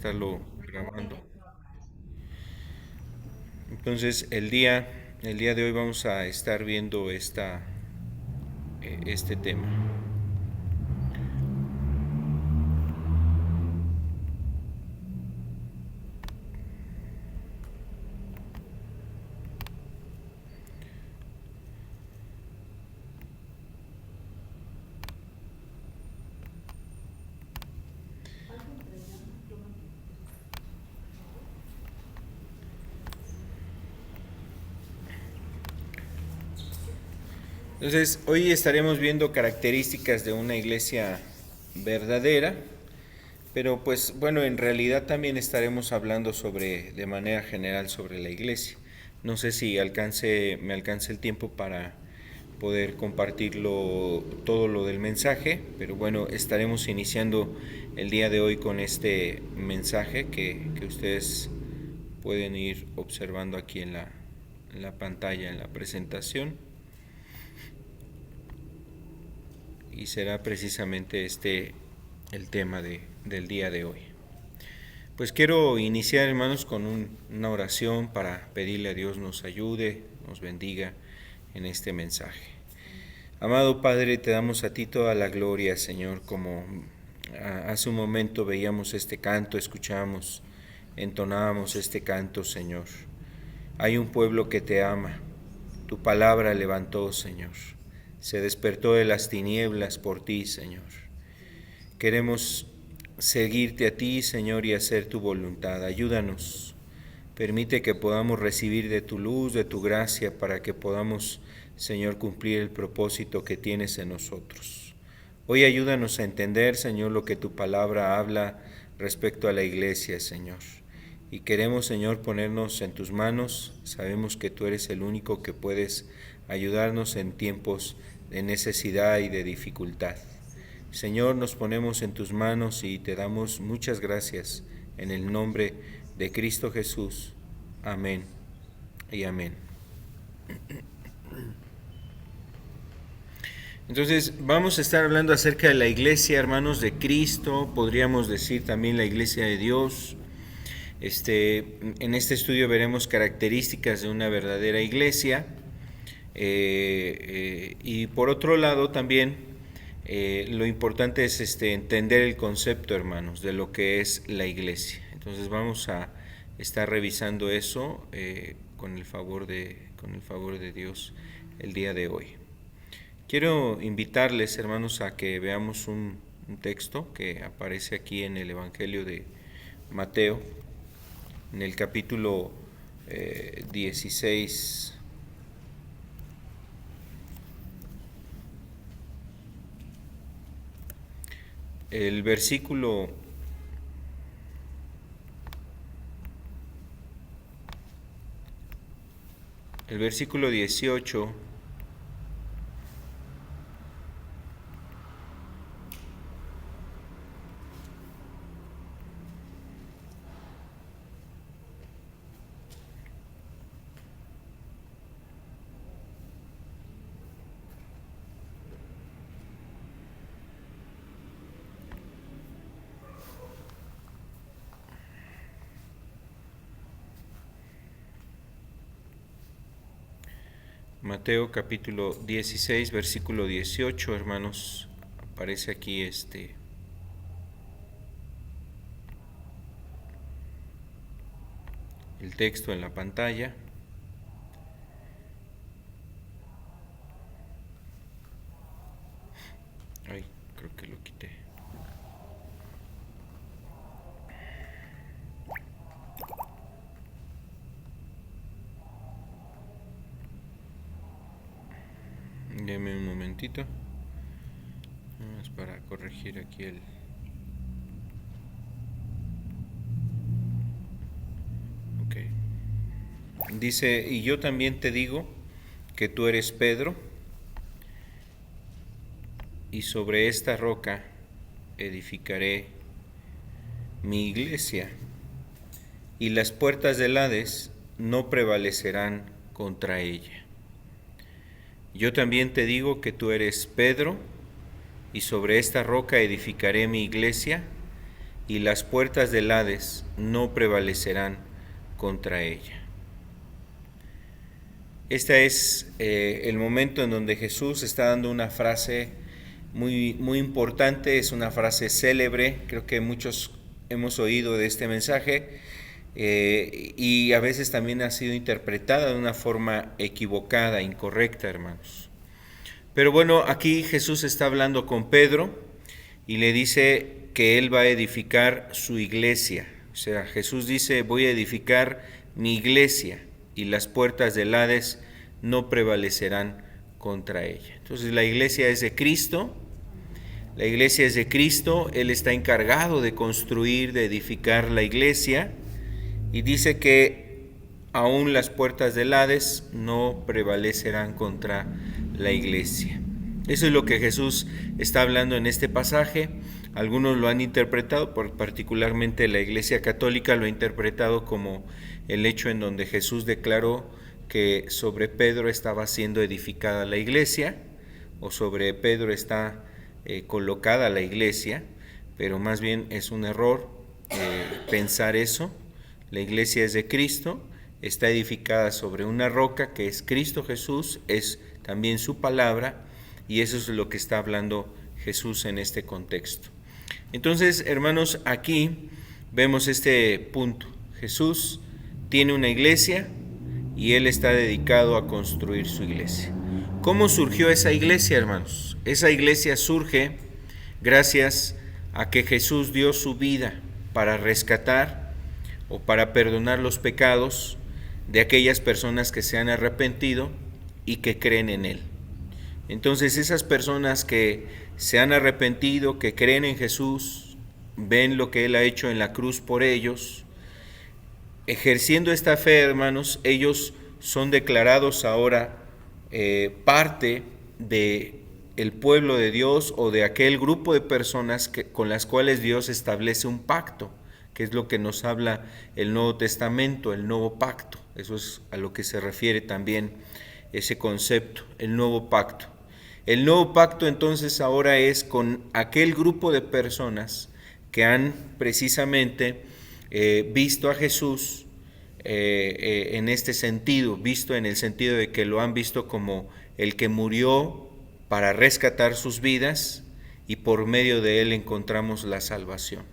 estarlo grabando. Entonces, el día de hoy vamos a estar viendo este tema. Entonces, hoy estaremos viendo características de una iglesia verdadera, pero pues bueno, en realidad también estaremos hablando de manera general sobre la iglesia. No sé si me alcance el tiempo para poder compartirlo todo lo del mensaje, pero bueno, estaremos iniciando el día de hoy con este mensaje que ustedes pueden ir observando aquí en la pantalla, en la presentación. Y será precisamente este el tema del día de hoy. Pues quiero iniciar, hermanos, con una oración para pedirle a Dios nos ayude, nos bendiga en este mensaje. Amado Padre, te damos a ti toda la gloria, Señor, como hace un momento veíamos este canto, escuchamos, entonábamos este canto, Señor. Hay un pueblo que te ama, tu palabra levantó, Señor. Se despertó de las tinieblas por ti, Señor. Queremos seguirte a ti, Señor, y hacer tu voluntad. Ayúdanos. Permite que podamos recibir de tu luz, de tu gracia, para que podamos, Señor, cumplir el propósito que tienes en nosotros. Hoy ayúdanos a entender, Señor, lo que tu palabra habla respecto a la iglesia, Señor. Y queremos, Señor, ponernos en tus manos. Sabemos que tú eres el único que puedes ayudarnos en tiempos de necesidad y de dificultad. Señor, nos ponemos en tus manos y te damos muchas gracias en el nombre de Cristo Jesús. Amén y amén. Entonces, vamos a estar hablando acerca de la iglesia, hermanos, de Cristo, podríamos decir también la iglesia de Dios. En este estudio veremos características de una verdadera iglesia. Y por otro lado también lo importante es entender el concepto, hermanos, de lo que es la iglesia. Entonces vamos a estar revisando eso con el favor de Dios el día de hoy. Quiero invitarles, hermanos, a que veamos un texto que aparece aquí en el Evangelio de Mateo, en el capítulo 16. El versículo 18 Mateo capítulo 16, versículo 18, hermanos, aparece aquí el texto en la pantalla. Ay, creo que lo quité. Deme un momentito. Vamos para corregir aquí el... Ok. Dice, y yo también te digo que tú eres Pedro, y sobre esta roca edificaré mi iglesia, y las puertas del Hades no prevalecerán contra ella. Yo también te digo que tú eres Pedro, y sobre esta roca edificaré mi iglesia, y las puertas del Hades no prevalecerán contra ella. Este es el momento en donde Jesús está dando una frase muy importante, es una frase célebre, creo que muchos hemos oído de este mensaje, y a veces también ha sido interpretada de una forma equivocada, incorrecta, hermanos. Pero bueno, aquí Jesús está hablando con Pedro y le dice que él va a edificar su iglesia. O sea, Jesús dice, voy a edificar mi iglesia y las puertas del Hades no prevalecerán contra ella. Entonces la iglesia es de Cristo, la iglesia es de Cristo, Él está encargado de construir, de edificar la iglesia, y dice que aún las puertas del Hades no prevalecerán contra la iglesia. Eso es lo que Jesús está hablando en este pasaje. Algunos lo han interpretado, particularmente la Iglesia Católica lo ha interpretado como el hecho en donde Jesús declaró que sobre Pedro estaba siendo edificada la iglesia, o sobre Pedro está colocada la iglesia, pero más bien es un error pensar eso. La iglesia es de Cristo, está edificada sobre una roca que es Cristo Jesús, es también su palabra, y eso es lo que está hablando Jesús en este contexto. Entonces, hermanos, aquí vemos este punto. Jesús tiene una iglesia y Él está dedicado a construir su iglesia. ¿Cómo surgió esa iglesia, hermanos? Esa iglesia surge gracias a que Jesús dio su vida para rescatar o para perdonar los pecados de aquellas personas que se han arrepentido y que creen en Él. Entonces esas personas que se han arrepentido, que creen en Jesús, ven lo que Él ha hecho en la cruz por ellos, ejerciendo esta fe, hermanos, ellos son declarados ahora parte del pueblo de Dios, o de aquel grupo de personas con las cuales Dios establece un pacto, que es lo que nos habla el Nuevo Testamento, el nuevo pacto. Eso es a lo que se refiere también ese concepto, el nuevo pacto. El nuevo pacto entonces ahora es con aquel grupo de personas que han precisamente visto a Jesús en este sentido, visto en el sentido de que lo han visto como el que murió para rescatar sus vidas, y por medio de Él encontramos la salvación.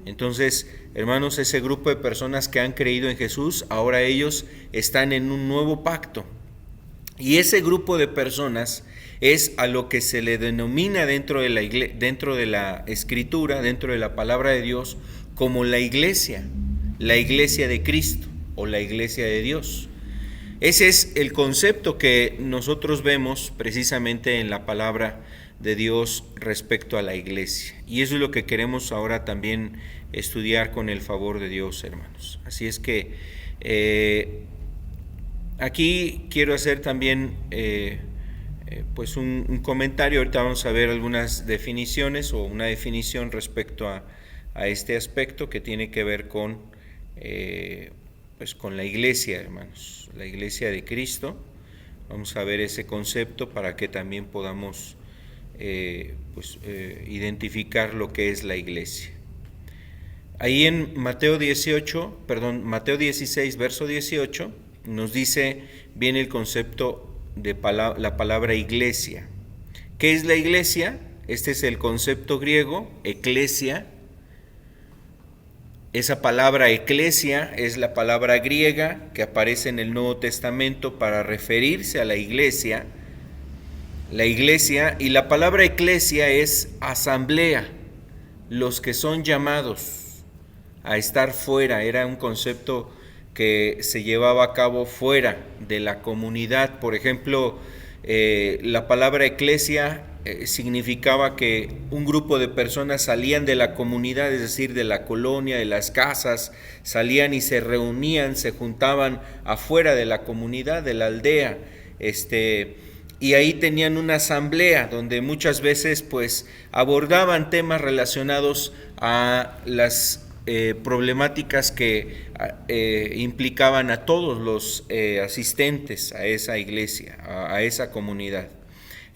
Entonces, hermanos, ese grupo de personas que han creído en Jesús, ahora ellos están en un nuevo pacto. Y ese grupo de personas es a lo que se le denomina dentro de la Escritura, dentro de la palabra de Dios, como la iglesia de Cristo o la iglesia de Dios. Ese es el concepto que nosotros vemos precisamente en la palabra de Dios respecto a la iglesia. Y eso es lo que queremos ahora también estudiar con el favor de Dios, hermanos. Así es que aquí quiero hacer también pues un comentario. Ahorita vamos a ver algunas definiciones o una definición respecto a este aspecto que tiene que ver con pues con la iglesia, hermanos, la iglesia de Cristo. Vamos a ver ese concepto para que también podamos identificar lo que es la iglesia. Ahí en Mateo 16, verso 18, nos dice bien el concepto de la palabra iglesia. ¿Qué es la iglesia? Este es el concepto griego, eclesia. Esa palabra eclesia es la palabra griega que aparece en el Nuevo Testamento para referirse a la iglesia, y la palabra eclesia es asamblea, los que son llamados a estar fuera. Era un concepto que se llevaba a cabo fuera de la comunidad. Por ejemplo, la palabra eclesia significaba que un grupo de personas salían de la comunidad, es decir, de la colonia, de las casas, salían y se reunían, se juntaban afuera de la comunidad, de la aldea, y ahí tenían una asamblea donde muchas veces pues abordaban temas relacionados a las problemáticas que implicaban a todos los asistentes a esa iglesia, a esa comunidad.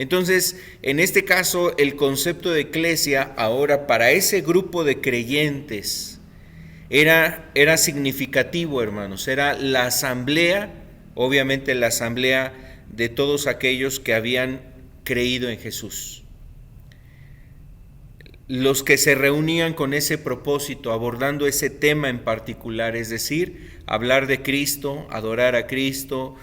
Entonces, en este caso, el concepto de eclesia ahora para ese grupo de creyentes era significativo, hermanos. Era la asamblea, obviamente la asamblea de todos aquellos que habían creído en Jesús. Los que se reunían con ese propósito, abordando ese tema en particular, es decir, hablar de Cristo, adorar a Cristo,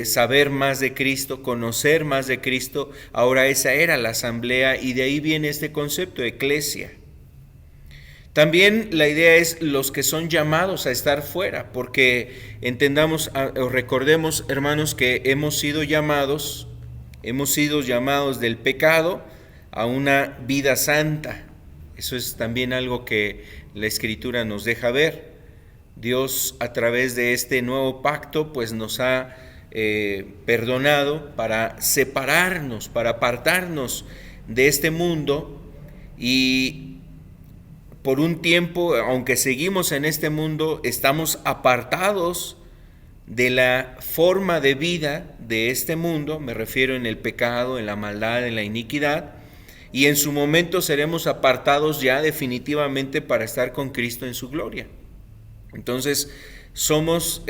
saber más de Cristo, conocer más de Cristo. Ahora esa era la asamblea y de ahí viene este concepto, eclesia. También la idea es los que son llamados a estar fuera, porque entendamos o recordemos, hermanos, que hemos sido llamados del pecado a una vida santa. Eso es también algo que la Escritura nos deja ver. Dios, a través de este nuevo pacto, pues nos ha perdonado para separarnos, para apartarnos de este mundo, y por un tiempo, aunque seguimos en este mundo, estamos apartados de la forma de vida de este mundo, me refiero en el pecado, en la maldad, en la iniquidad, y en su momento seremos apartados ya definitivamente para estar con Cristo en su gloria. Entonces, somos,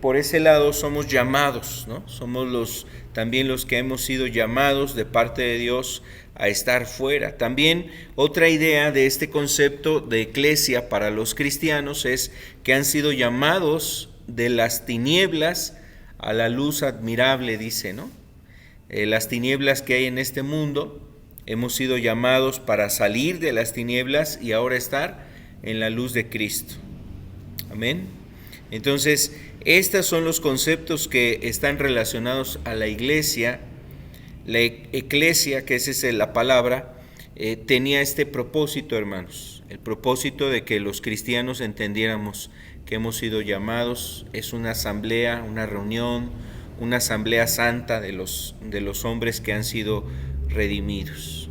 por ese lado, somos llamados, ¿no? Somos también los que hemos sido llamados de parte de Dios a estar fuera. También otra idea de este concepto de eclesia para los cristianos es que han sido llamados de las tinieblas a la luz admirable, dice, ¿no? Las tinieblas que hay en este mundo, hemos sido llamados para salir de las tinieblas y ahora estar en la luz de Cristo. Amén. Entonces, estos son los conceptos que están relacionados a la iglesia. La eclesia, que esa es la palabra, tenía este propósito, hermanos, el propósito de que los cristianos entendiéramos que hemos sido llamados, es una asamblea, una reunión, una asamblea santa de los hombres que han sido redimidos.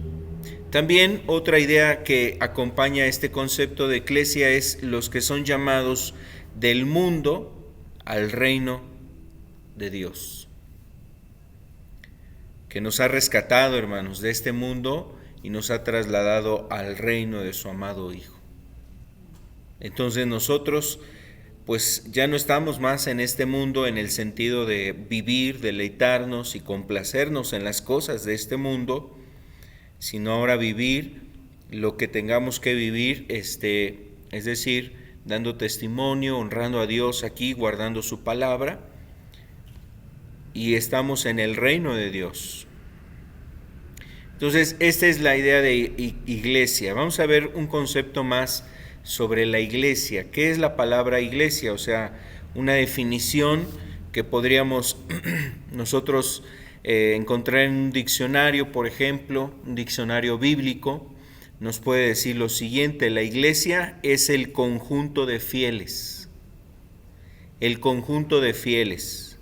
También otra idea que acompaña este concepto de eclesia es los que son llamados del mundo al reino de Dios, que nos ha rescatado, hermanos, de este mundo y nos ha trasladado al reino de su amado Hijo. Entonces nosotros pues ya no estamos más en este mundo en el sentido de vivir, deleitarnos y complacernos en las cosas de este mundo, sino ahora vivir lo que tengamos que vivir, es decir, dando testimonio, honrando a Dios aquí, guardando su palabra, y estamos en el reino de Dios. Entonces, esta es la idea de iglesia. Vamos a ver un concepto más sobre la iglesia. ¿Qué es la palabra iglesia? O sea, una definición que podríamos nosotros encontrar en un diccionario, por ejemplo, un diccionario bíblico, nos puede decir lo siguiente: la iglesia es el conjunto de fieles. El conjunto de fieles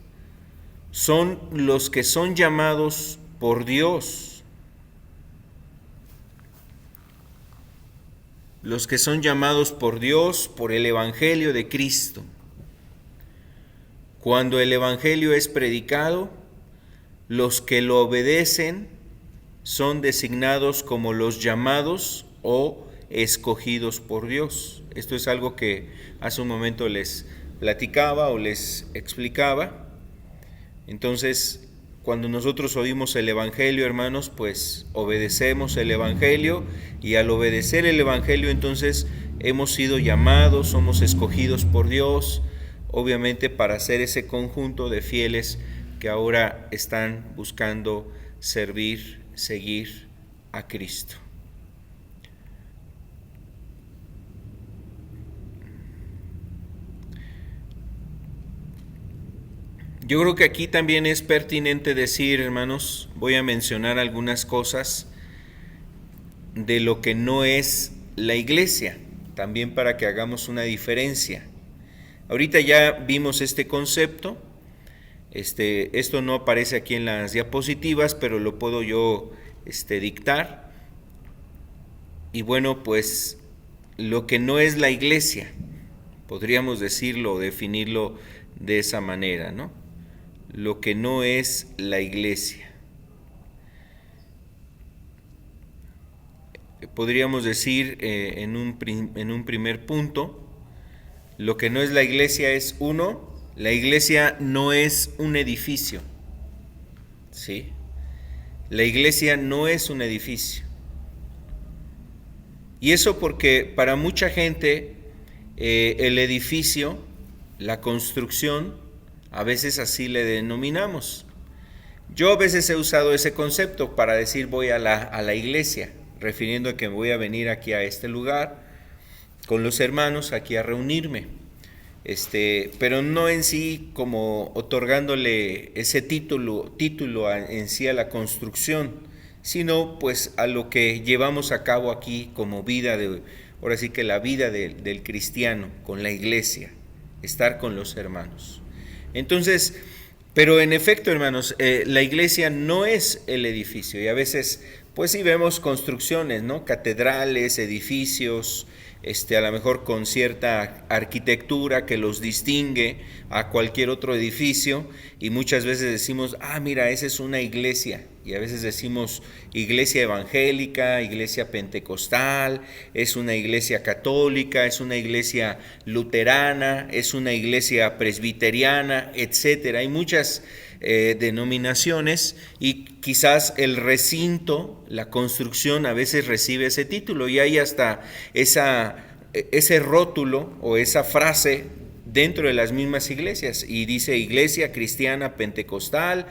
son los que son llamados por Dios. Los que son llamados por Dios por el Evangelio de Cristo. Cuando el Evangelio es predicado, los que lo obedecen son designados como los llamados o escogidos por Dios. Esto es algo que hace un momento les platicaba o les explicaba. Entonces, cuando nosotros oímos el Evangelio, hermanos, pues obedecemos el Evangelio, y al obedecer el Evangelio entonces hemos sido llamados, somos escogidos por Dios, obviamente para ser ese conjunto de fieles que ahora están buscando servir, seguir a Cristo. Yo creo que aquí también es pertinente decir, hermanos, voy a mencionar algunas cosas de lo que no es la iglesia, también para que hagamos una diferencia. Ahorita ya vimos este concepto, esto no aparece aquí en las diapositivas, pero lo puedo yo dictar. Y bueno, pues lo que no es la iglesia, podríamos decirlo o definirlo de esa manera, ¿no? Lo que no es la iglesia. podríamos decir en un primer punto, lo que no es la iglesia es la iglesia no es un edificio, ¿sí? La iglesia no es un edificio. Y eso porque para mucha gente el edificio, la construcción, a veces así le denominamos. Yo a veces he usado ese concepto para decir voy a la iglesia, refiriendo a que voy a venir aquí a este lugar con los hermanos aquí a reunirme. Pero no en sí como otorgándole ese título en sí a la construcción, sino pues a lo que llevamos a cabo aquí como vida ahora sí que la vida del cristiano con la iglesia, estar con los hermanos. Entonces, pero en efecto, hermanos, la iglesia no es el edificio, y a veces pues sí vemos construcciones, ¿no? Catedrales, edificios, a lo mejor con cierta arquitectura que los distingue a cualquier otro edificio, y muchas veces decimos, mira, esa es una iglesia, y a veces decimos iglesia evangélica, iglesia pentecostal, es una iglesia católica, es una iglesia luterana, es una iglesia presbiteriana, etcétera. Hay muchas denominaciones, y quizás el recinto, la construcción a veces recibe ese título, y hay hasta ese rótulo o esa frase dentro de las mismas iglesias, y dice iglesia cristiana pentecostal,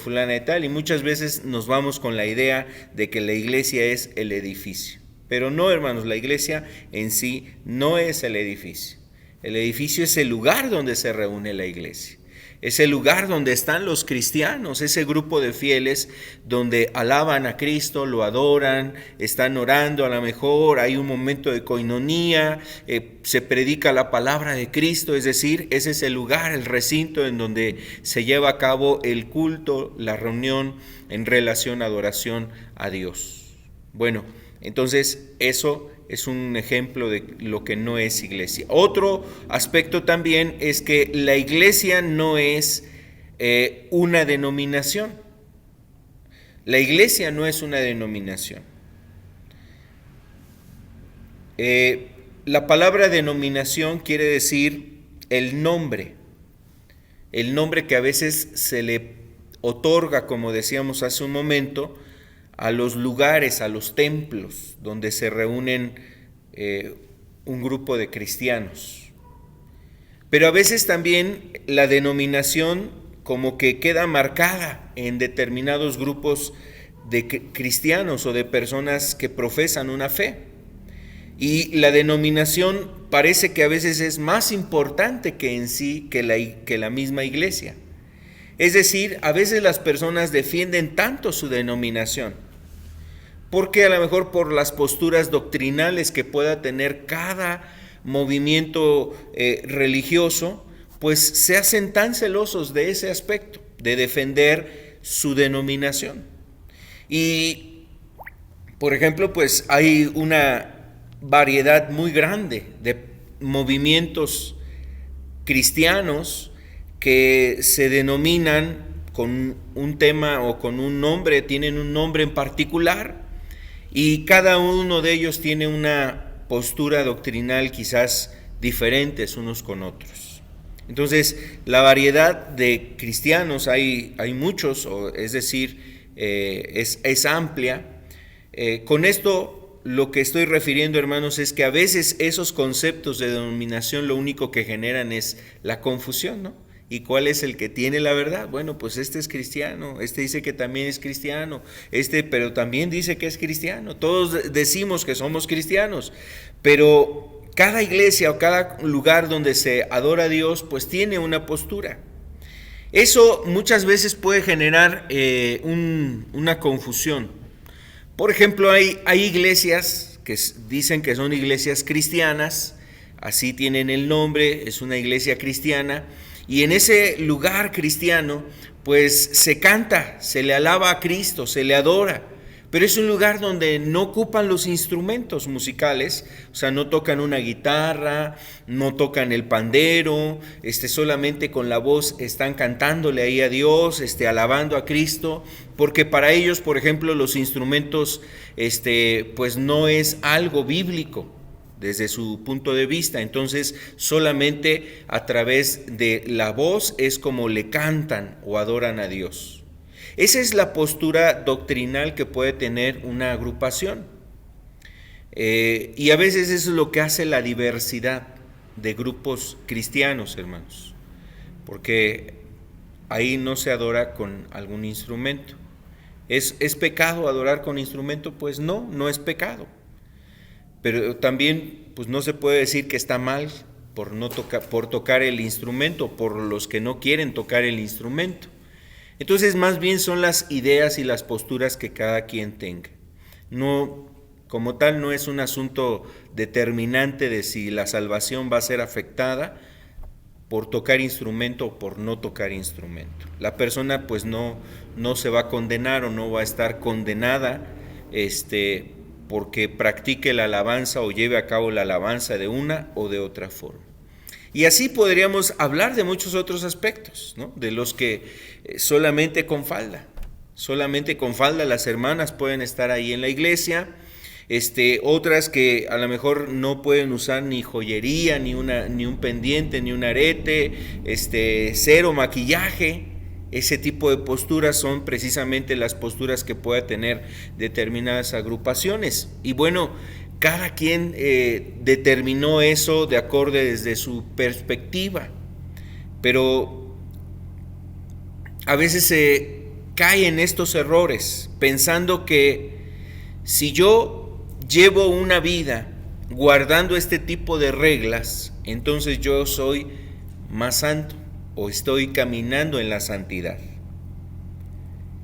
fulana de tal, y muchas veces nos vamos con la idea de que la iglesia es el edificio. Pero no, hermanos, la iglesia en sí no es el edificio. El edificio es el lugar donde se reúne la iglesia. Es el lugar donde están los cristianos, ese grupo de fieles donde alaban a Cristo, lo adoran, están orando, a lo mejor hay un momento de coinonía, se predica la palabra de Cristo, es decir, ese es el lugar, el recinto en donde se lleva a cabo el culto, la reunión en relación a adoración a Dios. Bueno, entonces eso es un ejemplo de lo que no es iglesia. Otro aspecto también es que la iglesia no es una denominación. La iglesia no es una denominación. La palabra denominación quiere decir el nombre que a veces se le otorga, como decíamos hace un momento, a los lugares, a los templos donde se reúnen un grupo de cristianos. Pero a veces también la denominación como que queda marcada en determinados grupos de cristianos o de personas que profesan una fe. Y la denominación parece que a veces es más importante que en sí que la misma iglesia. Es decir, a veces las personas defienden tanto su denominación, porque a lo mejor por las posturas doctrinales que pueda tener cada movimiento religioso, pues se hacen tan celosos de ese aspecto, de defender su denominación. Y, por ejemplo, pues hay una variedad muy grande de movimientos cristianos que se denominan con un tema o con un nombre, tienen un nombre en particular, y cada uno de ellos tiene una postura doctrinal quizás diferentes unos con otros. Entonces, la variedad de cristianos, hay muchos, es decir, es amplia. Con esto lo que estoy refiriendo, hermanos, es que a veces esos conceptos de denominación lo único que generan es la confusión, ¿no? ¿Y cuál es el que tiene la verdad? Bueno, pues este es cristiano, este dice que también es cristiano, pero también dice que es cristiano. Todos decimos que somos cristianos, pero cada iglesia o cada lugar donde se adora a Dios, pues tiene una postura. Eso muchas veces puede generar una confusión. Por ejemplo, hay iglesias que dicen que son iglesias cristianas, así tienen el nombre, es una iglesia cristiana, y en ese lugar cristiano, pues se canta, se le alaba a Cristo, se le adora, pero es un lugar donde no ocupan los instrumentos musicales, o sea, no tocan una guitarra, no tocan el pandero, solamente con la voz están cantándole ahí a Dios, alabando a Cristo, porque para ellos, por ejemplo, los instrumentos, pues no es algo bíblico desde su punto de vista. Entonces solamente a través de la voz es como le cantan o adoran a Dios. Esa es la postura doctrinal que puede tener una agrupación. Y a veces eso es lo que hace la diversidad de grupos cristianos, hermanos, porque ahí no se adora con algún instrumento. ¿Es pecado adorar con instrumento? Pues no es pecado. Pero también pues no se puede decir que está mal por tocar el instrumento, por los que no quieren tocar el instrumento. Entonces más bien son las ideas y las posturas que cada quien tenga. No, como tal, no es un asunto determinante de si la salvación va a ser afectada por tocar instrumento o por no tocar instrumento. La persona pues no se va a condenar o no va a estar condenada porque practique la alabanza o lleve a cabo la alabanza de una o de otra forma. Y así podríamos hablar de muchos otros aspectos, ¿no? De los que solamente con falda las hermanas pueden estar ahí en la iglesia, otras que a lo mejor no pueden usar ni joyería, ni un pendiente, ni un arete, cero maquillaje. Ese tipo de posturas son precisamente las posturas que pueda tener determinadas agrupaciones. Y bueno, cada quien determinó eso de acuerdo desde su perspectiva, pero a veces se cae en estos errores pensando que si yo llevo una vida guardando este tipo de reglas, entonces yo soy más santo o estoy caminando en la santidad.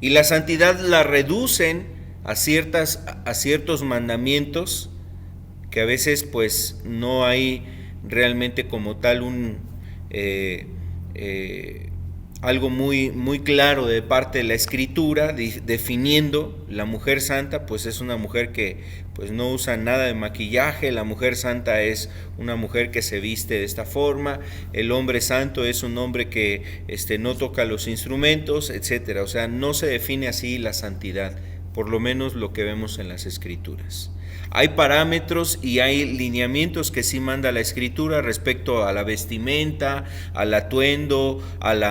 Y la santidad la reducen a ciertos mandamientos que a veces pues no hay realmente como tal algo muy claro de parte de la Escritura definiendo la mujer santa. Pues es una mujer que pues no usa nada de maquillaje. La mujer santa es una mujer que se viste de esta forma. El hombre santo es un hombre que no toca los instrumentos, etcétera. O sea, no se define así la santidad, por lo menos lo que vemos en las Escrituras. Hay parámetros y hay lineamientos que sí manda la Escritura respecto a la vestimenta, al atuendo, al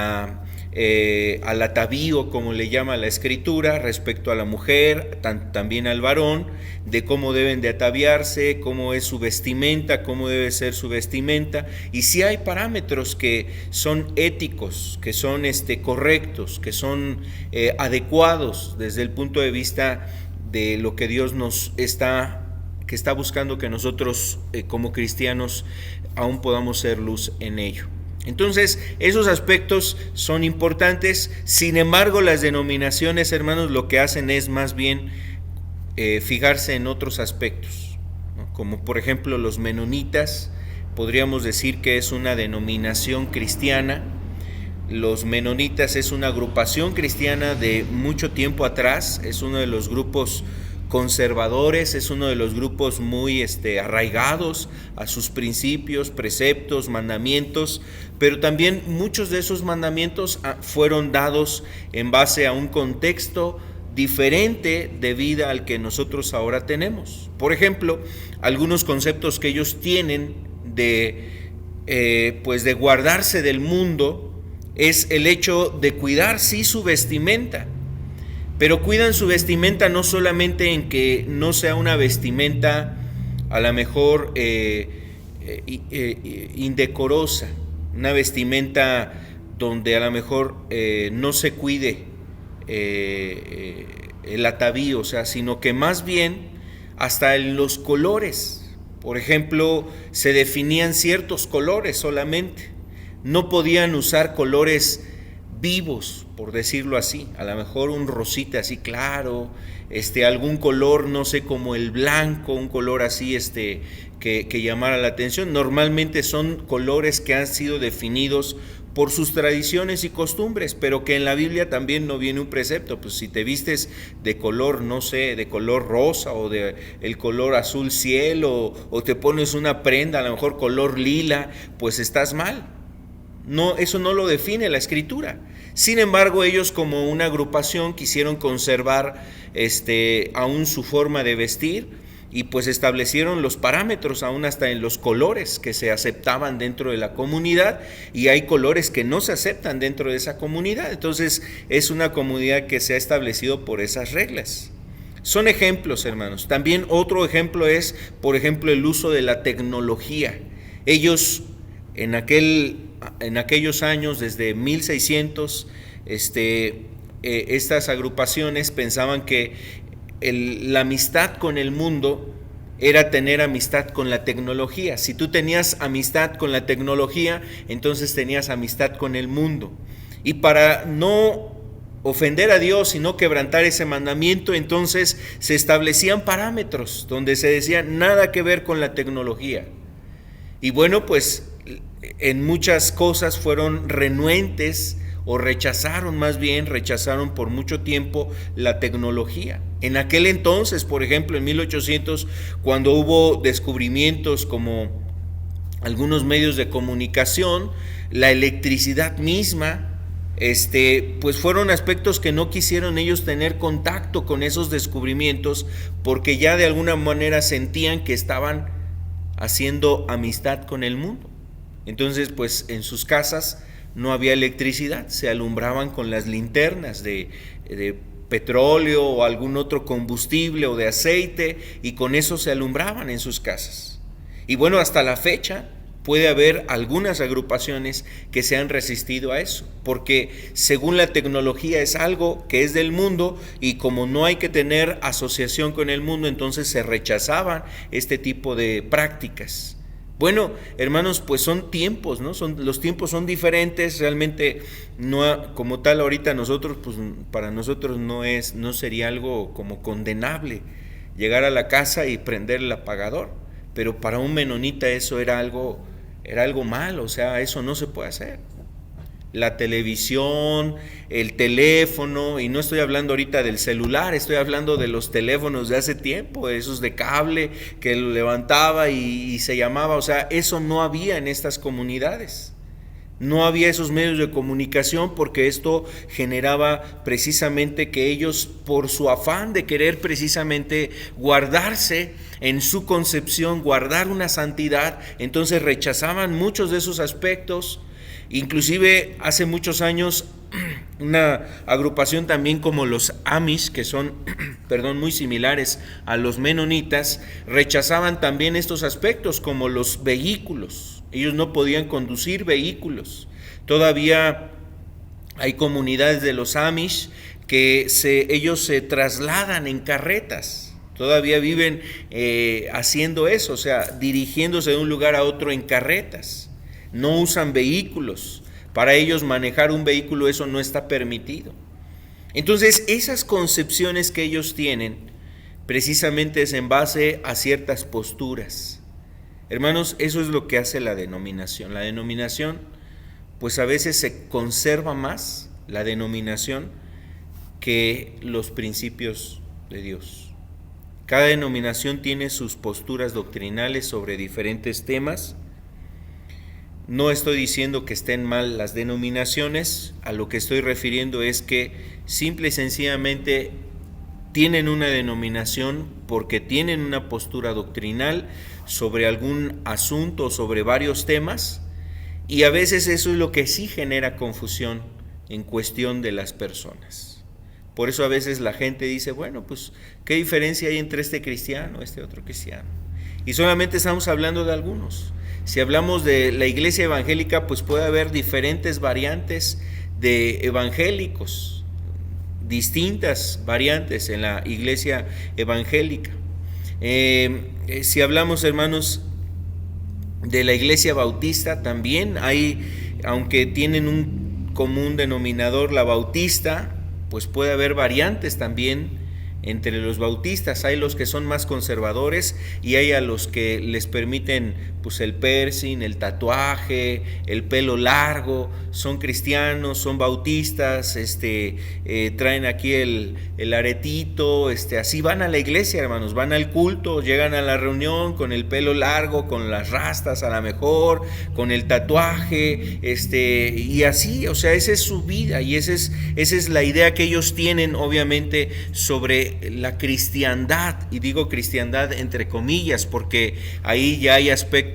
atavío, como le llama la Escritura, respecto a la mujer, también al varón, de cómo deben de ataviarse, cómo es su vestimenta, cómo debe ser su vestimenta. Y sí hay parámetros que son éticos, que son correctos, que son adecuados desde el punto de vista de lo que Dios que está buscando que nosotros como cristianos aún podamos ser luz en ello. Entonces, esos aspectos son importantes. Sin embargo, las denominaciones, hermanos, lo que hacen es más bien fijarse en otros aspectos, ¿no? Como por ejemplo los menonitas, podríamos decir que es una denominación cristiana. Los menonitas es una agrupación cristiana de mucho tiempo atrás, es uno de los grupos conservadores, es uno de los grupos muy arraigados a sus principios, preceptos, mandamientos, pero también muchos de esos mandamientos fueron dados en base a un contexto diferente de vida al que nosotros ahora tenemos. Por ejemplo, algunos conceptos que ellos tienen de guardarse del mundo es el hecho de cuidar sí su vestimenta, pero cuidan su vestimenta no solamente en que no sea una vestimenta a lo mejor indecorosa, una vestimenta donde a lo mejor no se cuide el atavío, o sea, sino que más bien hasta en los colores. Por ejemplo, se definían ciertos colores solamente, no podían usar colores vivos, por decirlo así, a lo mejor un rosita así claro, algún color, no sé, como el blanco, un color así que llamara la atención. Normalmente son colores que han sido definidos por sus tradiciones y costumbres, pero que en la Biblia también no viene un precepto. Pues si te vistes de color, no sé, de color rosa o de el color azul cielo, o te pones una prenda a lo mejor color lila, pues estás mal. No, eso no lo define la Escritura. Sin embargo, ellos como una agrupación quisieron conservar aún su forma de vestir, y pues establecieron los parámetros aún hasta en los colores que se aceptaban dentro de la comunidad, y hay colores que no se aceptan dentro de esa comunidad. Entonces es una comunidad que se ha establecido por esas reglas. Son ejemplos, hermanos. También otro ejemplo es, por ejemplo, el uso de la tecnología. Ellos en aquellos años, desde 1600, estas agrupaciones pensaban que la amistad con el mundo era tener amistad con la tecnología. Si tú tenías amistad con la tecnología, entonces tenías amistad con el mundo. Y para no ofender a Dios y no quebrantar ese mandamiento, entonces se establecían parámetros donde se decía nada que ver con la tecnología. Y bueno, pues en muchas cosas fueron renuentes, o rechazaron por mucho tiempo la tecnología. En aquel entonces, por ejemplo, en 1800, cuando hubo descubrimientos como algunos medios de comunicación, la electricidad misma, pues fueron aspectos que no quisieron ellos tener contacto con esos descubrimientos, porque ya de alguna manera sentían que estaban haciendo amistad con el mundo. Entonces, pues en sus casas no había electricidad, se alumbraban con las linternas de petróleo o algún otro combustible o de aceite, y con eso se alumbraban en sus casas. Y bueno, hasta la fecha puede haber algunas agrupaciones que se han resistido a eso, porque según la tecnología es algo que es del mundo, y como no hay que tener asociación con el mundo, entonces se rechazaban este tipo de prácticas. Bueno, hermanos, pues son tiempos, ¿no? Los tiempos son diferentes, realmente no, como tal ahorita nosotros, pues para nosotros no sería algo como condenable llegar a la casa y prender el apagador, pero para un menonita eso era algo malo, o sea, eso no se puede hacer. La televisión, el teléfono, y no estoy hablando ahorita del celular, estoy hablando de los teléfonos de hace tiempo, esos de cable que lo levantaba y se llamaba, o sea, eso no había en estas comunidades. No había esos medios de comunicación, porque esto generaba precisamente que ellos, por su afán de querer precisamente guardarse en su concepción, guardar una santidad, entonces rechazaban muchos de esos aspectos. Inclusive hace muchos años una agrupación también como los Amish, que son muy similares a los menonitas, rechazaban también estos aspectos como los vehículos. Ellos no podían conducir vehículos. Todavía hay comunidades de los Amish que ellos se trasladan en carretas. Todavía viven haciendo eso, o sea, dirigiéndose de un lugar a otro en carretas. No usan vehículos. Para ellos manejar un vehículo, eso no está permitido. Entonces, esas concepciones que ellos tienen precisamente es en base a ciertas posturas. Hermanos, eso es lo que hace la denominación. La denominación, pues a veces se conserva más la denominación que los principios de Dios. Cada denominación tiene sus posturas doctrinales sobre diferentes temas. No estoy diciendo que estén mal las denominaciones, a lo que estoy refiriendo es que simple y sencillamente tienen una denominación porque tienen una postura doctrinal sobre algún asunto, sobre varios temas, y a veces eso es lo que sí genera confusión en cuestión de las personas. Por eso a veces la gente dice, bueno, pues, ¿qué diferencia hay entre este cristiano, este otro cristiano? Y solamente estamos hablando de algunos. Si hablamos de la iglesia evangélica, pues puede haber diferentes variantes de evangélicos, distintas variantes en la iglesia evangélica. Si hablamos, hermanos, de la iglesia bautista, también hay, aunque tienen un común denominador, la bautista, pues puede haber variantes también entre los bautistas. Hay los que son más conservadores y hay a los que les permiten pues el piercing, el tatuaje, el pelo largo, son cristianos, son bautistas, traen aquí el aretito, así van a la iglesia, hermanos, van al culto, llegan a la reunión con el pelo largo, con las rastas a lo mejor, con el tatuaje, y así, o sea, esa es su vida y esa es la idea que ellos tienen, obviamente, sobre la cristiandad, y digo cristiandad entre comillas, porque ahí ya hay aspectos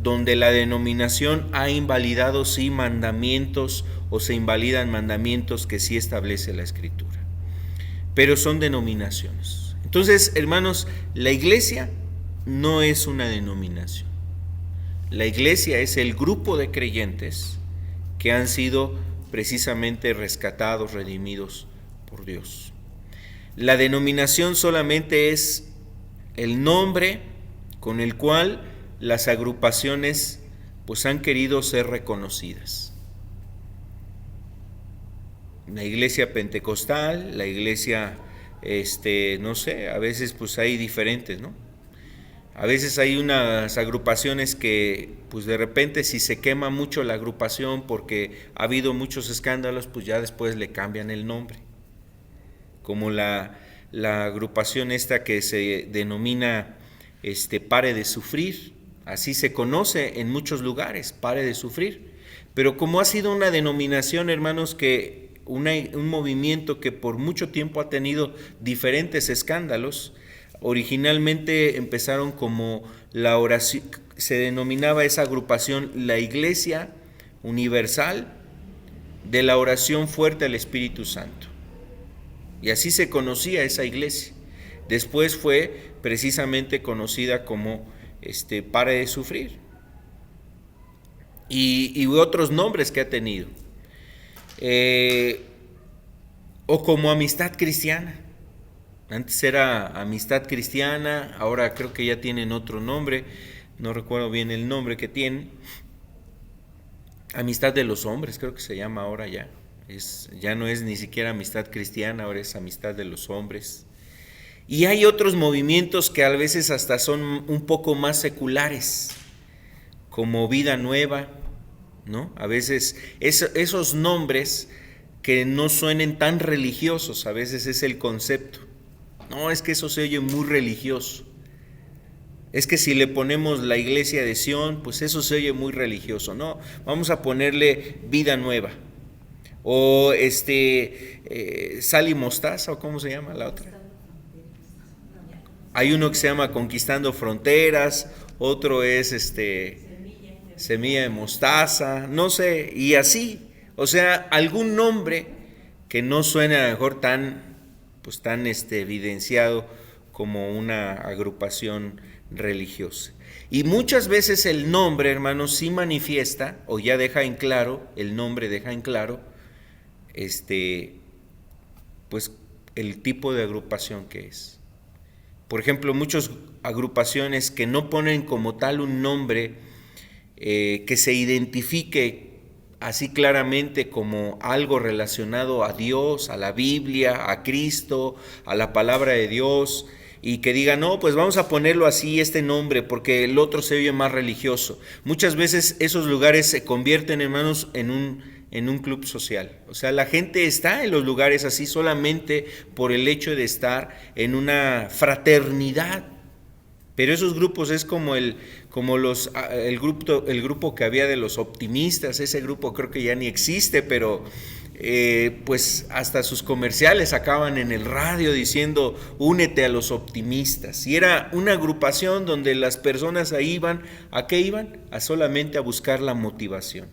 donde la denominación ha invalidado sí mandamientos o se invalidan mandamientos que sí establece la Escritura, pero son denominaciones. Entonces, hermanos, la iglesia no es una denominación. La iglesia es el grupo de creyentes que han sido precisamente rescatados, redimidos por Dios. La denominación solamente es el nombre con el cual las agrupaciones pues han querido ser reconocidas. La iglesia pentecostal, la iglesia, no sé, a veces pues hay diferentes, ¿no? A veces hay unas agrupaciones que pues de repente si se quema mucho la agrupación porque ha habido muchos escándalos, pues ya después le cambian el nombre. Como la agrupación esta que se denomina Pare de Sufrir, así se conoce en muchos lugares, Pare de Sufrir. Pero como ha sido una denominación, hermanos, que un movimiento que por mucho tiempo ha tenido diferentes escándalos, originalmente empezaron como la oración, se denominaba esa agrupación la Iglesia Universal de la Oración Fuerte al Espíritu Santo. Y así se conocía esa iglesia. Después fue precisamente conocida como Pare de Sufrir. Y otros nombres que ha tenido. O como Amistad Cristiana. Antes era Amistad Cristiana, ahora creo que ya tienen otro nombre, no recuerdo bien el nombre que tienen. Amistad de los Hombres, creo que se llama ahora ya. Ya no es ni siquiera Amistad Cristiana, ahora es Amistad de los Hombres. Y hay otros movimientos que a veces hasta son un poco más seculares, como Vida Nueva, ¿no? A veces esos nombres que no suenen tan religiosos, a veces es el concepto. No, es que eso se oye muy religioso. Es que si le ponemos la iglesia de Sión, pues eso se oye muy religioso. No, vamos a ponerle Vida Nueva. O Sal y Mostaza, o ¿cómo se llama la otra? Hay uno que se llama Conquistando Fronteras, otro es Semilla de Mostaza, no sé, y así. O sea, algún nombre que no suene a lo mejor tan evidenciado como una agrupación religiosa. Y muchas veces el nombre, hermanos, sí manifiesta, o ya deja en claro, el nombre deja en claro, pues el tipo de agrupación que es. Por ejemplo, muchas agrupaciones que no ponen como tal un nombre que se identifique así claramente como algo relacionado a Dios, a la Biblia, a Cristo, a la palabra de Dios, y que digan, no, pues vamos a ponerlo así, este nombre, porque el otro se oye más religioso. Muchas veces esos lugares se convierten, hermanos, en un club social. O sea, la gente está en los lugares así solamente por el hecho de estar en una fraternidad. Pero esos grupos es como el grupo que había de los optimistas. Ese grupo creo que ya ni existe, pero pues hasta sus comerciales acaban en el radio diciendo únete a los optimistas. Y era una agrupación donde las personas ahí iban, ¿a qué iban? Solamente a buscar la motivación.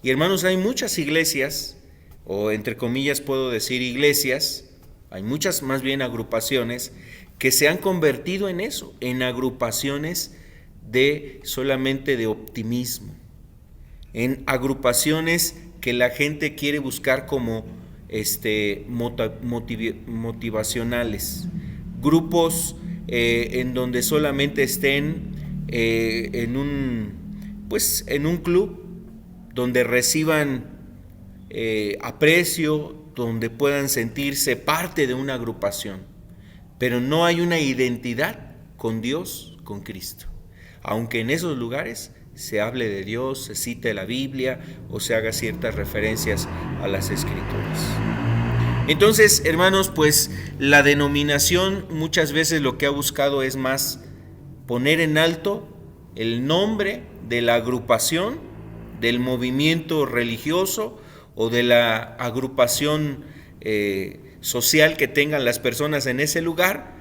Y hermanos, hay muchas iglesias, o entre comillas puedo decir iglesias, hay muchas más bien agrupaciones que se han convertido en eso, en agrupaciones solamente de optimismo, en agrupaciones que la gente quiere buscar como motivacionales, grupos en donde solamente estén en un club donde reciban aprecio, donde puedan sentirse parte de una agrupación. pero no hay una identidad con Dios, con Cristo. Aunque en esos lugares se hable de Dios, se cite la Biblia o se haga ciertas referencias a las Escrituras. Entonces, hermanos, pues la denominación muchas veces lo que ha buscado es más poner en alto el nombre de la agrupación, del movimiento religioso o de la agrupación social que tengan las personas en ese lugar,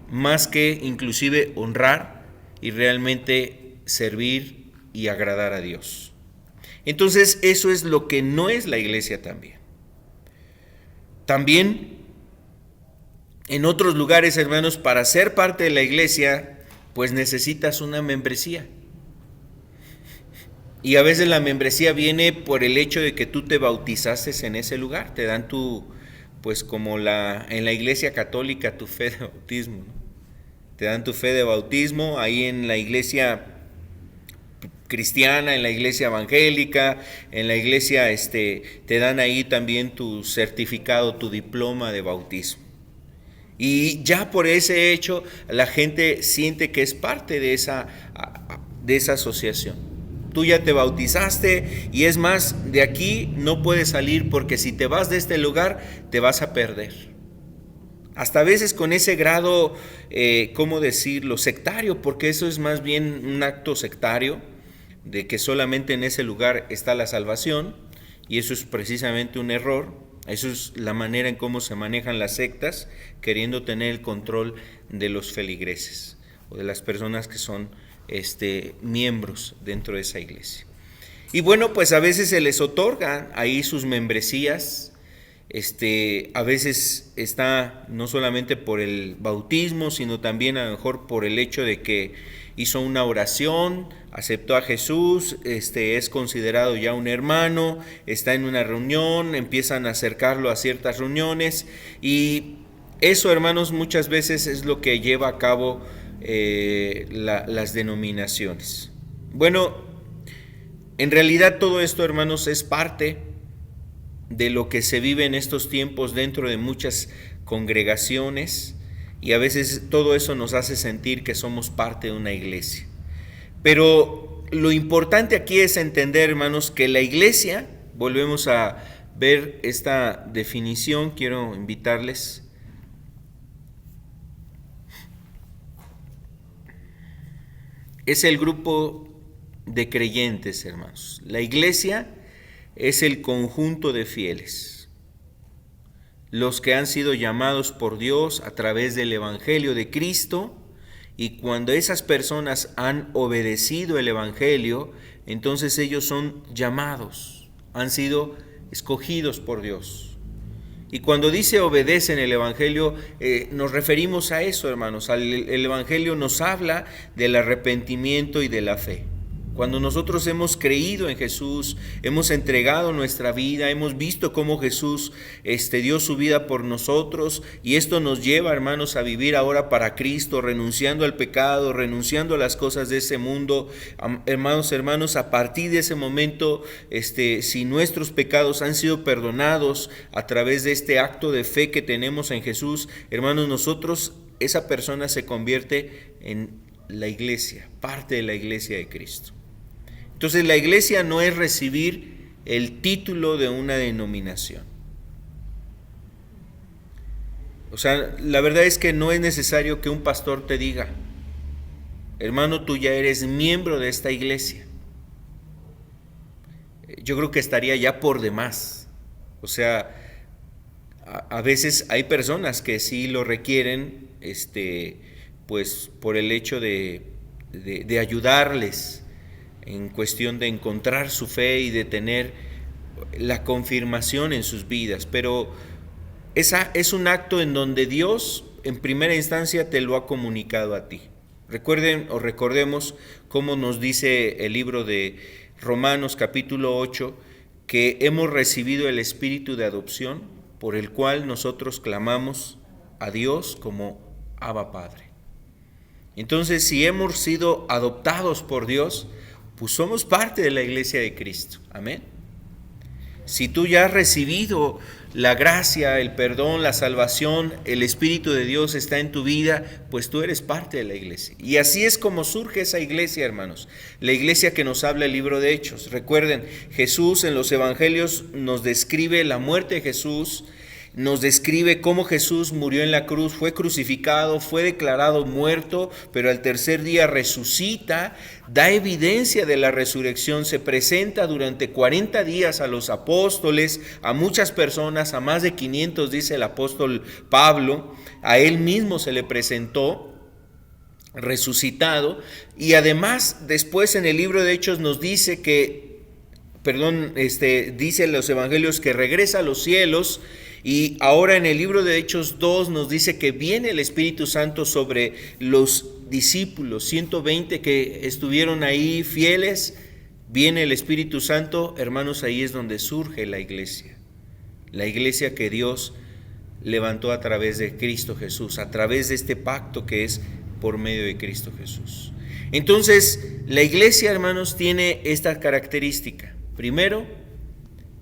más que inclusive honrar y realmente servir y agradar a Dios. Entonces, eso es lo que no es la iglesia también. También, en otros lugares, hermanos, para ser parte de la iglesia, pues necesitas una membresía. Y a veces la membresía viene por el hecho de que tú te bautizaste en ese lugar. Te dan pues como en la iglesia católica, tu fe de bautismo, ¿no? Te dan tu fe de bautismo ahí en la iglesia cristiana, en la iglesia evangélica, en la iglesia te dan ahí también tu certificado, tu diploma de bautismo. Y ya por ese hecho la gente siente que es parte de esa asociación. Tú ya te bautizaste y es más, de aquí no puedes salir porque si te vas de este lugar te vas a perder. Hasta a veces con ese grado, ¿cómo decirlo? Sectario, porque eso es más bien un acto sectario, de que solamente en ese lugar está la salvación, y eso es precisamente un error. Eso es la manera en cómo se manejan las sectas, queriendo tener el control de los feligreses o de las personas que son miembros dentro de esa iglesia. Y bueno, pues a veces se les otorgan ahí sus membresías. A veces está no solamente por el bautismo, sino también a lo mejor por el hecho de que hizo una oración, aceptó a Jesús, es considerado ya un hermano, está en una reunión, empiezan a acercarlo a ciertas reuniones, y eso, hermanos, muchas veces es lo que lleva a cabo las denominaciones. Bueno, en realidad todo esto, hermanos, es parte de lo que se vive en estos tiempos dentro de muchas congregaciones, y a veces todo eso nos hace sentir que somos parte de una iglesia. Pero lo importante aquí es entender, hermanos, que la iglesia, volvemos a ver esta definición, quiero invitarles. Es el grupo de creyentes, hermanos. La iglesia es el conjunto de fieles, los que han sido llamados por Dios a través del Evangelio de Cristo, y cuando esas personas han obedecido el Evangelio, entonces ellos son llamados, han sido escogidos por Dios. Y cuando dice obedecen el Evangelio, nos referimos a eso, hermanos. El Evangelio nos habla del arrepentimiento y de la fe. Cuando nosotros hemos creído en Jesús, hemos entregado nuestra vida, hemos visto cómo Jesús dio su vida por nosotros, y esto nos lleva, hermanos, a vivir ahora para Cristo, renunciando al pecado, renunciando a las cosas de ese mundo. Hermanos, a partir de ese momento, si nuestros pecados han sido perdonados a través de este acto de fe que tenemos en Jesús, hermanos, nosotros, esa persona se convierte en la iglesia, parte de la iglesia de Cristo. Entonces la iglesia no es recibir el título de una denominación. O sea, la verdad es que no es necesario que un pastor te diga, hermano, tú ya eres miembro de esta iglesia. Yo creo que estaría ya por demás. O sea, a veces hay personas que sí lo requieren, pues por el hecho de ayudarles en cuestión de encontrar su fe y de tener la confirmación en sus vidas, pero esa es un acto en donde Dios en primera instancia te lo ha comunicado a ti. Recuerden o recordemos cómo nos dice el libro de Romanos capítulo 8, que hemos recibido el espíritu de adopción, por el cual nosotros clamamos a Dios como Abba Padre. Entonces, si hemos sido adoptados por Dios, pues somos parte de la iglesia de Cristo. Amén. Si tú ya has recibido la gracia, el perdón, la salvación, el Espíritu de Dios está en tu vida, pues tú eres parte de la iglesia. Y así es como surge esa iglesia, hermanos. La iglesia que nos habla el libro de Hechos. Recuerden, Jesús en los evangelios nos describe la muerte de Jesús, nos describe cómo Jesús murió en la cruz, fue crucificado, fue declarado muerto, pero al tercer día resucita, da evidencia de la resurrección, se presenta durante 40 días a los apóstoles, a muchas personas, a más de 500, dice el apóstol Pablo, a él mismo se le presentó resucitado, y además después en el libro de Hechos nos dice que, dice en los evangelios que regresa a los cielos. Y ahora en el libro de Hechos 2 nos dice que viene el Espíritu Santo sobre los discípulos, 120 que estuvieron ahí fieles, viene el Espíritu Santo, hermanos, ahí es donde surge la iglesia que Dios levantó a través de Cristo Jesús, a través de este pacto que es por medio de Cristo Jesús. Entonces, la iglesia, hermanos, tiene esta característica. Primero,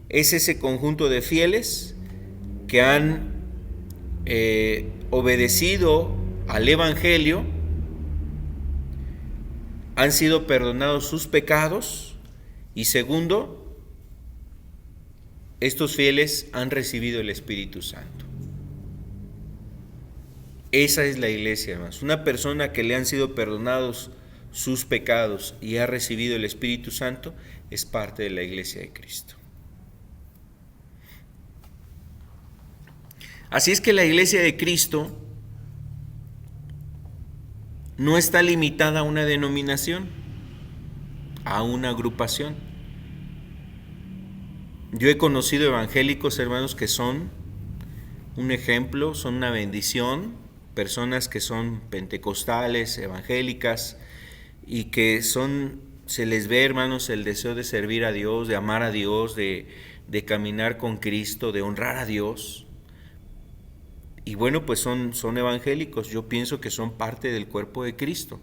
es ese conjunto de fieles que han obedecido al Evangelio, han sido perdonados sus pecados, y segundo, estos fieles han recibido el Espíritu Santo. Esa es la iglesia, hermanos. Una persona que le han sido perdonados sus pecados y ha recibido el Espíritu Santo es parte de la iglesia de Cristo. Así es que la iglesia de Cristo no está limitada a una denominación, a una agrupación. Yo he conocido evangélicos, hermanos, que son un ejemplo, son una bendición, personas que son pentecostales, evangélicas, y que se les ve, hermanos, el deseo de servir a Dios, de amar a Dios, de caminar con Cristo, de honrar a Dios. Y bueno, pues son evangélicos, yo pienso que son parte del cuerpo de Cristo.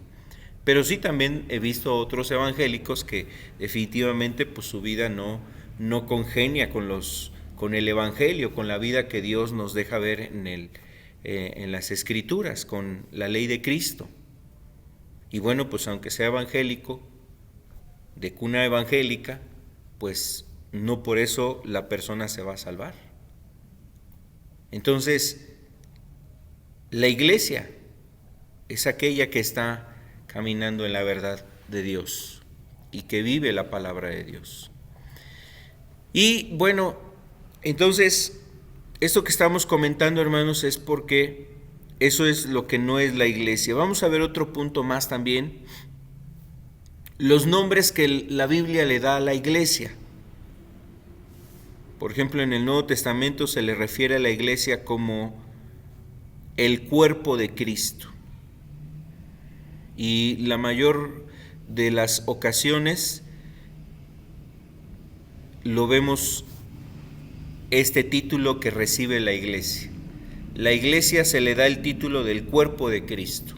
Pero sí también he visto otros evangélicos que definitivamente pues su vida no congenia con el evangelio, con la vida que Dios nos deja ver en las Escrituras, con la ley de Cristo. Y bueno, pues aunque sea evangélico, de cuna evangélica, pues no por eso la persona se va a salvar. Entonces, la iglesia es aquella que está caminando en la verdad de Dios y que vive la palabra de Dios. Y bueno, entonces, esto que estamos comentando, hermanos, es porque eso es lo que no es la iglesia. Vamos a ver otro punto más también, los nombres que la Biblia le da a la iglesia. Por ejemplo, en el Nuevo Testamento se le refiere a la iglesia como el cuerpo de Cristo. Y la mayor de las ocasiones lo vemos este título que recibe la iglesia. La iglesia se le da el título del cuerpo de Cristo.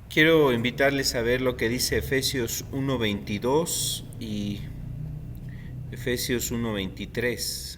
Quiero invitarles a ver lo que dice Efesios 1:22 y Efesios 1:23.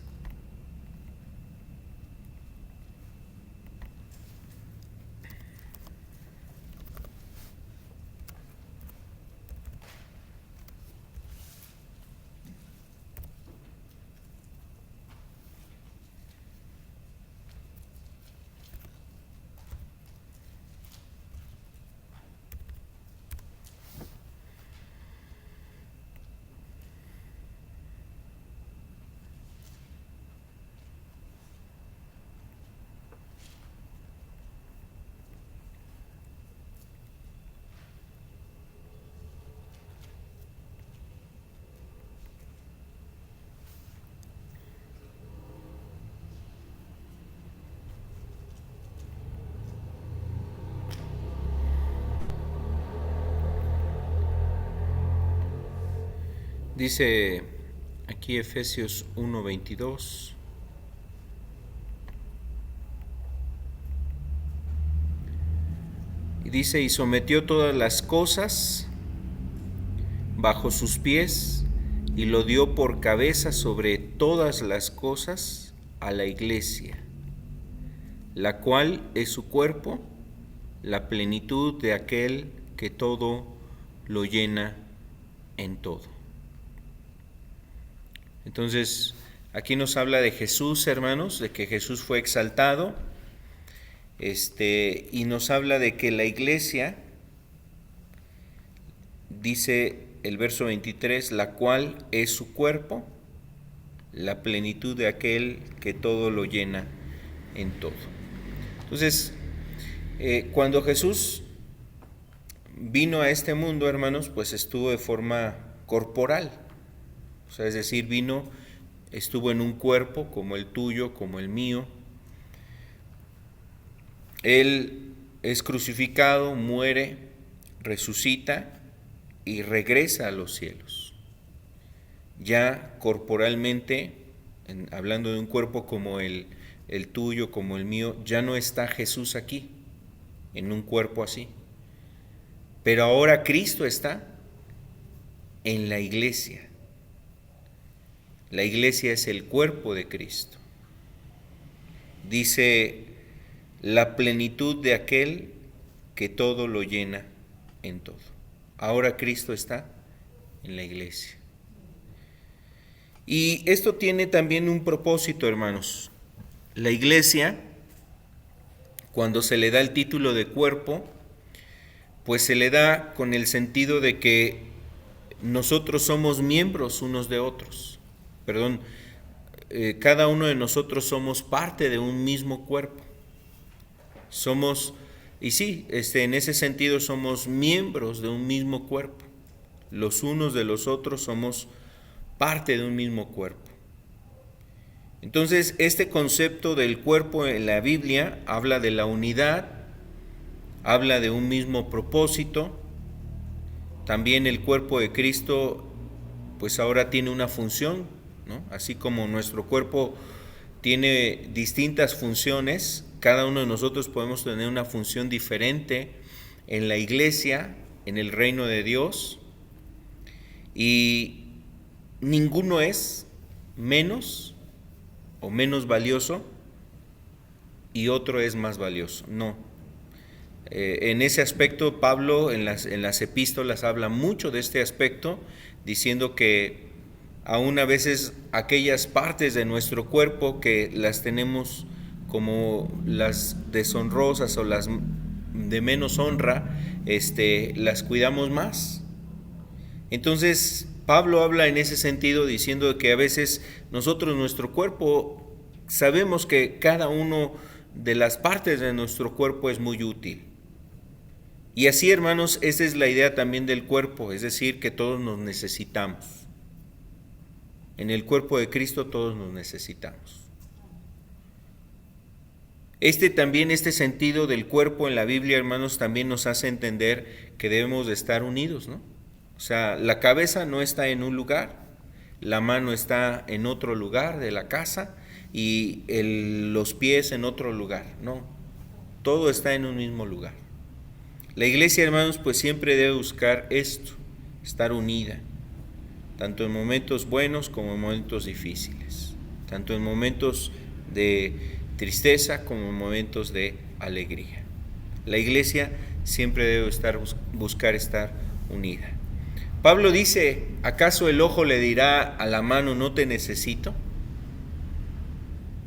Dice aquí Efesios 1:22. Y dice, y sometió todas las cosas bajo sus pies, y lo dio por cabeza sobre todas las cosas a la iglesia, la cual es su cuerpo, la plenitud de aquel que todo lo llena en todo. Entonces, aquí nos habla de Jesús, hermanos, de que Jesús fue exaltado, y nos habla de que la iglesia, dice el verso 23, la cual es su cuerpo, la plenitud de aquel que todo lo llena en todo. Entonces, cuando Jesús vino a este mundo, hermanos, pues estuvo de forma corporal, o sea, es decir, estuvo en un cuerpo como el tuyo, como el mío. Él es crucificado, muere, resucita y regresa a los cielos. Ya corporalmente, hablando de un cuerpo como el tuyo, como el mío, ya no está Jesús aquí, en un cuerpo así. Pero ahora Cristo está en la iglesia. La iglesia es el cuerpo de Cristo. Dice, la plenitud de aquel que todo lo llena en todo. Ahora Cristo está en la iglesia. Y esto tiene también un propósito, hermanos. La iglesia, cuando se le da el título de cuerpo, pues se le da con el sentido de que nosotros somos miembros unos de otros. Cada uno de nosotros somos parte de un mismo cuerpo. En ese sentido somos miembros de un mismo cuerpo. Los unos de los otros somos parte de un mismo cuerpo. Entonces, este concepto del cuerpo en la Biblia habla de la unidad, habla de un mismo propósito. También el cuerpo de Cristo, pues ahora tiene una función, ¿no? Así como nuestro cuerpo tiene distintas funciones, cada uno de nosotros podemos tener una función diferente en la iglesia, en el reino de Dios, y ninguno es menos o menos valioso y otro es más valioso, no. En ese aspecto Pablo en las epístolas habla mucho de este aspecto, diciendo que aún a veces aquellas partes de nuestro cuerpo que las tenemos como las deshonrosas o las de menos honra, las cuidamos más. Entonces Pablo habla en ese sentido diciendo que a veces nosotros, nuestro cuerpo, sabemos que cada uno de las partes de nuestro cuerpo es muy útil. Y así, hermanos, esa es la idea también del cuerpo, es decir, que todos nos necesitamos. En el cuerpo de Cristo todos nos necesitamos. Este sentido del cuerpo en la Biblia, hermanos, también nos hace entender que debemos de estar unidos, ¿no? O sea, la cabeza no está en un lugar, la mano está en otro lugar de la casa y los pies en otro lugar, no. Todo está en un mismo lugar. La iglesia, hermanos, pues siempre debe buscar esto, estar unida, tanto en momentos buenos como en momentos difíciles, tanto en momentos de tristeza como en momentos de alegría. La iglesia siempre debe buscar estar unida. Pablo dice, ¿acaso el ojo le dirá a la mano no te necesito?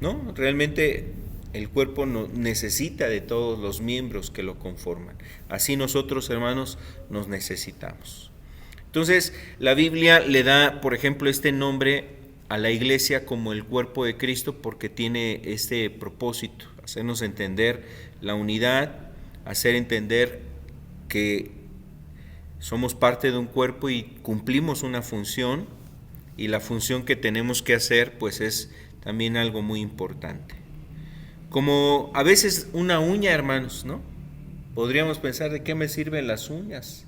No, realmente el cuerpo necesita de todos los miembros que lo conforman. Así nosotros, hermanos, nos necesitamos. Entonces, la Biblia le da, por ejemplo, este nombre a la iglesia como el cuerpo de Cristo porque tiene este propósito, hacernos entender la unidad, hacer entender que somos parte de un cuerpo y cumplimos una función, y la función que tenemos que hacer pues es también algo muy importante. Como a veces una uña, hermanos, ¿no? Podríamos pensar, ¿de qué me sirven las uñas?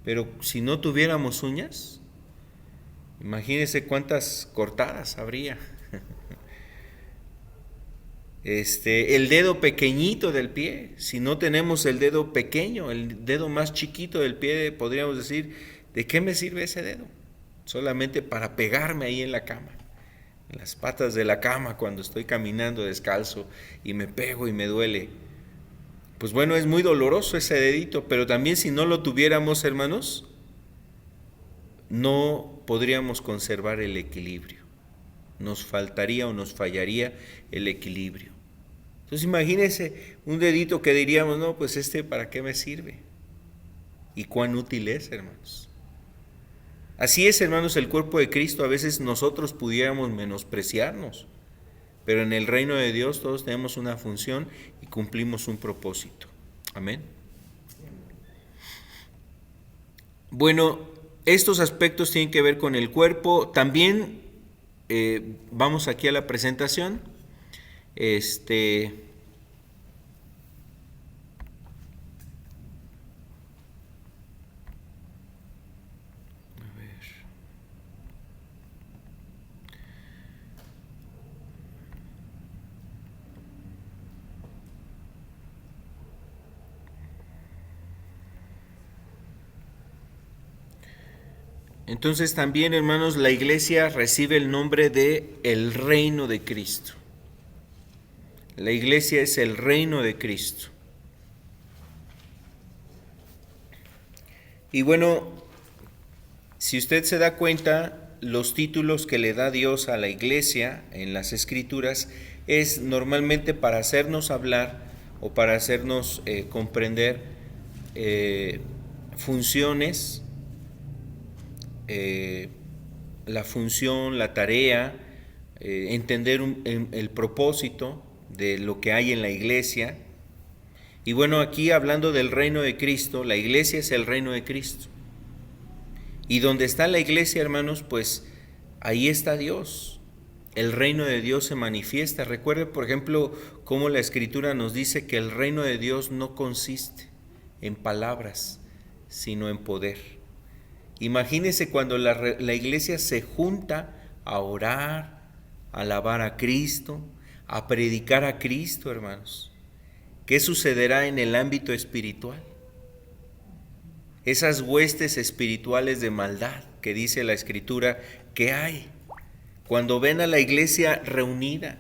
Pero si no tuviéramos uñas, Imagínense cuántas cortadas habría. El dedo pequeñito del pie, si no tenemos el dedo pequeño, el dedo más chiquito del pie, podríamos decir, ¿de qué me sirve ese dedo? Solamente para pegarme ahí en la cama, en las patas de la cama cuando estoy caminando descalzo y me pego y me duele. Pues bueno, es muy doloroso ese dedito, pero también si no lo tuviéramos, hermanos, no podríamos conservar el equilibrio. Nos faltaría o nos fallaría el equilibrio. Entonces imagínense un dedito que diríamos, no, pues ¿para qué me sirve? ¿Y cuán útil es, hermanos? Así es, hermanos, el cuerpo de Cristo. A veces nosotros pudiéramos menospreciarnos, pero en el reino de Dios todos tenemos una función y cumplimos un propósito. Amén. Bueno, estos aspectos tienen que ver con el cuerpo. También vamos aquí a la presentación. A ver. Entonces también, hermanos, la iglesia recibe el nombre de el reino de Cristo. La iglesia es el reino de Cristo. Y bueno, si usted se da cuenta, los títulos que le da Dios a la iglesia en las Escrituras es normalmente para hacernos hablar o para hacernos comprender funciones, la función, la tarea, entender el propósito de lo que hay en la iglesia. Y bueno, aquí hablando del reino de Cristo, la iglesia es el reino de Cristo. Y donde está la iglesia, hermanos, pues ahí está Dios. El reino de Dios se manifiesta. Recuerde, por ejemplo, cómo la Escritura nos dice que el reino de Dios no consiste en palabras, sino en poder. Imagínese cuando la iglesia se junta a orar, a alabar a Cristo, a predicar a Cristo, hermanos. ¿Qué sucederá en el ámbito espiritual? Esas huestes espirituales de maldad que dice la Escritura que hay. Cuando ven a la iglesia reunida,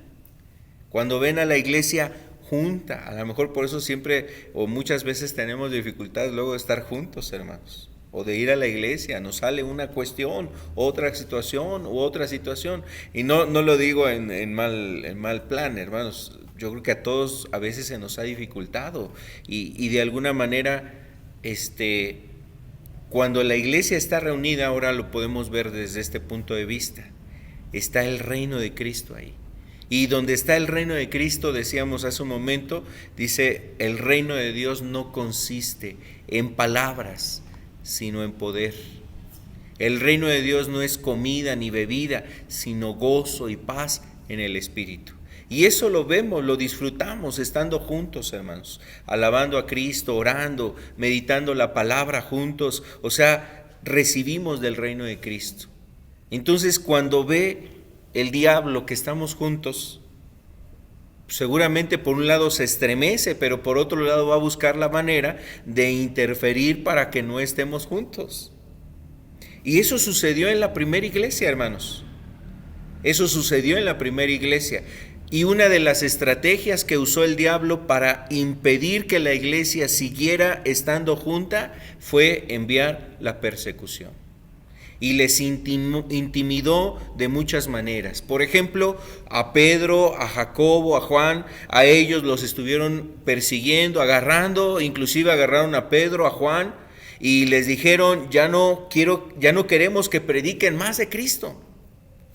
cuando ven a la iglesia junta, a lo mejor por eso siempre o muchas veces tenemos dificultades luego de estar juntos, hermanos, o de ir a la iglesia, nos sale una cuestión, otra situación u otra situación. Y no lo digo en mal plan, hermanos. Yo creo que a todos a veces se nos ha dificultado y de alguna manera, cuando la iglesia está reunida, ahora lo podemos ver desde este punto de vista. Está el reino de Cristo ahí. Y donde está el reino de Cristo, decíamos hace un momento, dice, el reino de Dios no consiste en palabras, sino en poder. El reino de Dios no es comida ni bebida, sino gozo y paz en el Espíritu. Y eso lo vemos, lo disfrutamos estando juntos, hermanos, alabando a Cristo, orando, meditando la palabra juntos, o sea, recibimos del reino de Cristo. Entonces, cuando ve el diablo que estamos juntos, seguramente por un lado se estremece, pero por otro lado va a buscar la manera de interferir para que no estemos juntos. Y eso sucedió en la primera iglesia, hermanos. Eso sucedió en la primera iglesia. Y una de las estrategias que usó el diablo para impedir que la iglesia siguiera estando junta fue enviar la persecución. Y les intimidó de muchas maneras. Por ejemplo, a Pedro, a Jacobo, a Juan, a ellos los estuvieron persiguiendo, agarrando, inclusive agarraron a Pedro, a Juan, y les dijeron, ya no queremos que prediquen más de Cristo.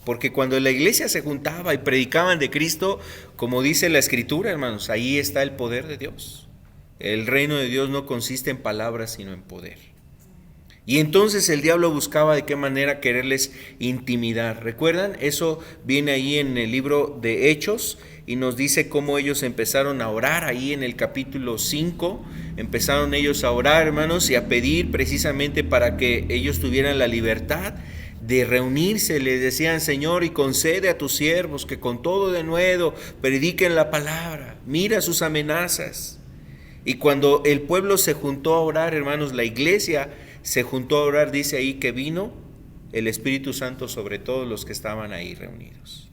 Porque cuando la iglesia se juntaba y predicaban de Cristo, como dice la Escritura, hermanos, ahí está el poder de Dios. El reino de Dios no consiste en palabras, sino en poder. Y entonces el diablo buscaba de qué manera quererles intimidar. ¿Recuerdan? Eso viene ahí en el libro de Hechos y nos dice cómo ellos empezaron a orar ahí en el capítulo 5. Empezaron ellos a orar, hermanos, y a pedir precisamente para que ellos tuvieran la libertad de reunirse, les decían: Señor, y concede a tus siervos que con todo denuedo prediquen la palabra. Mira sus amenazas. Y cuando el pueblo se juntó a orar, hermanos, la iglesia se juntó a orar, dice ahí que vino el Espíritu Santo sobre todos los que estaban ahí reunidos.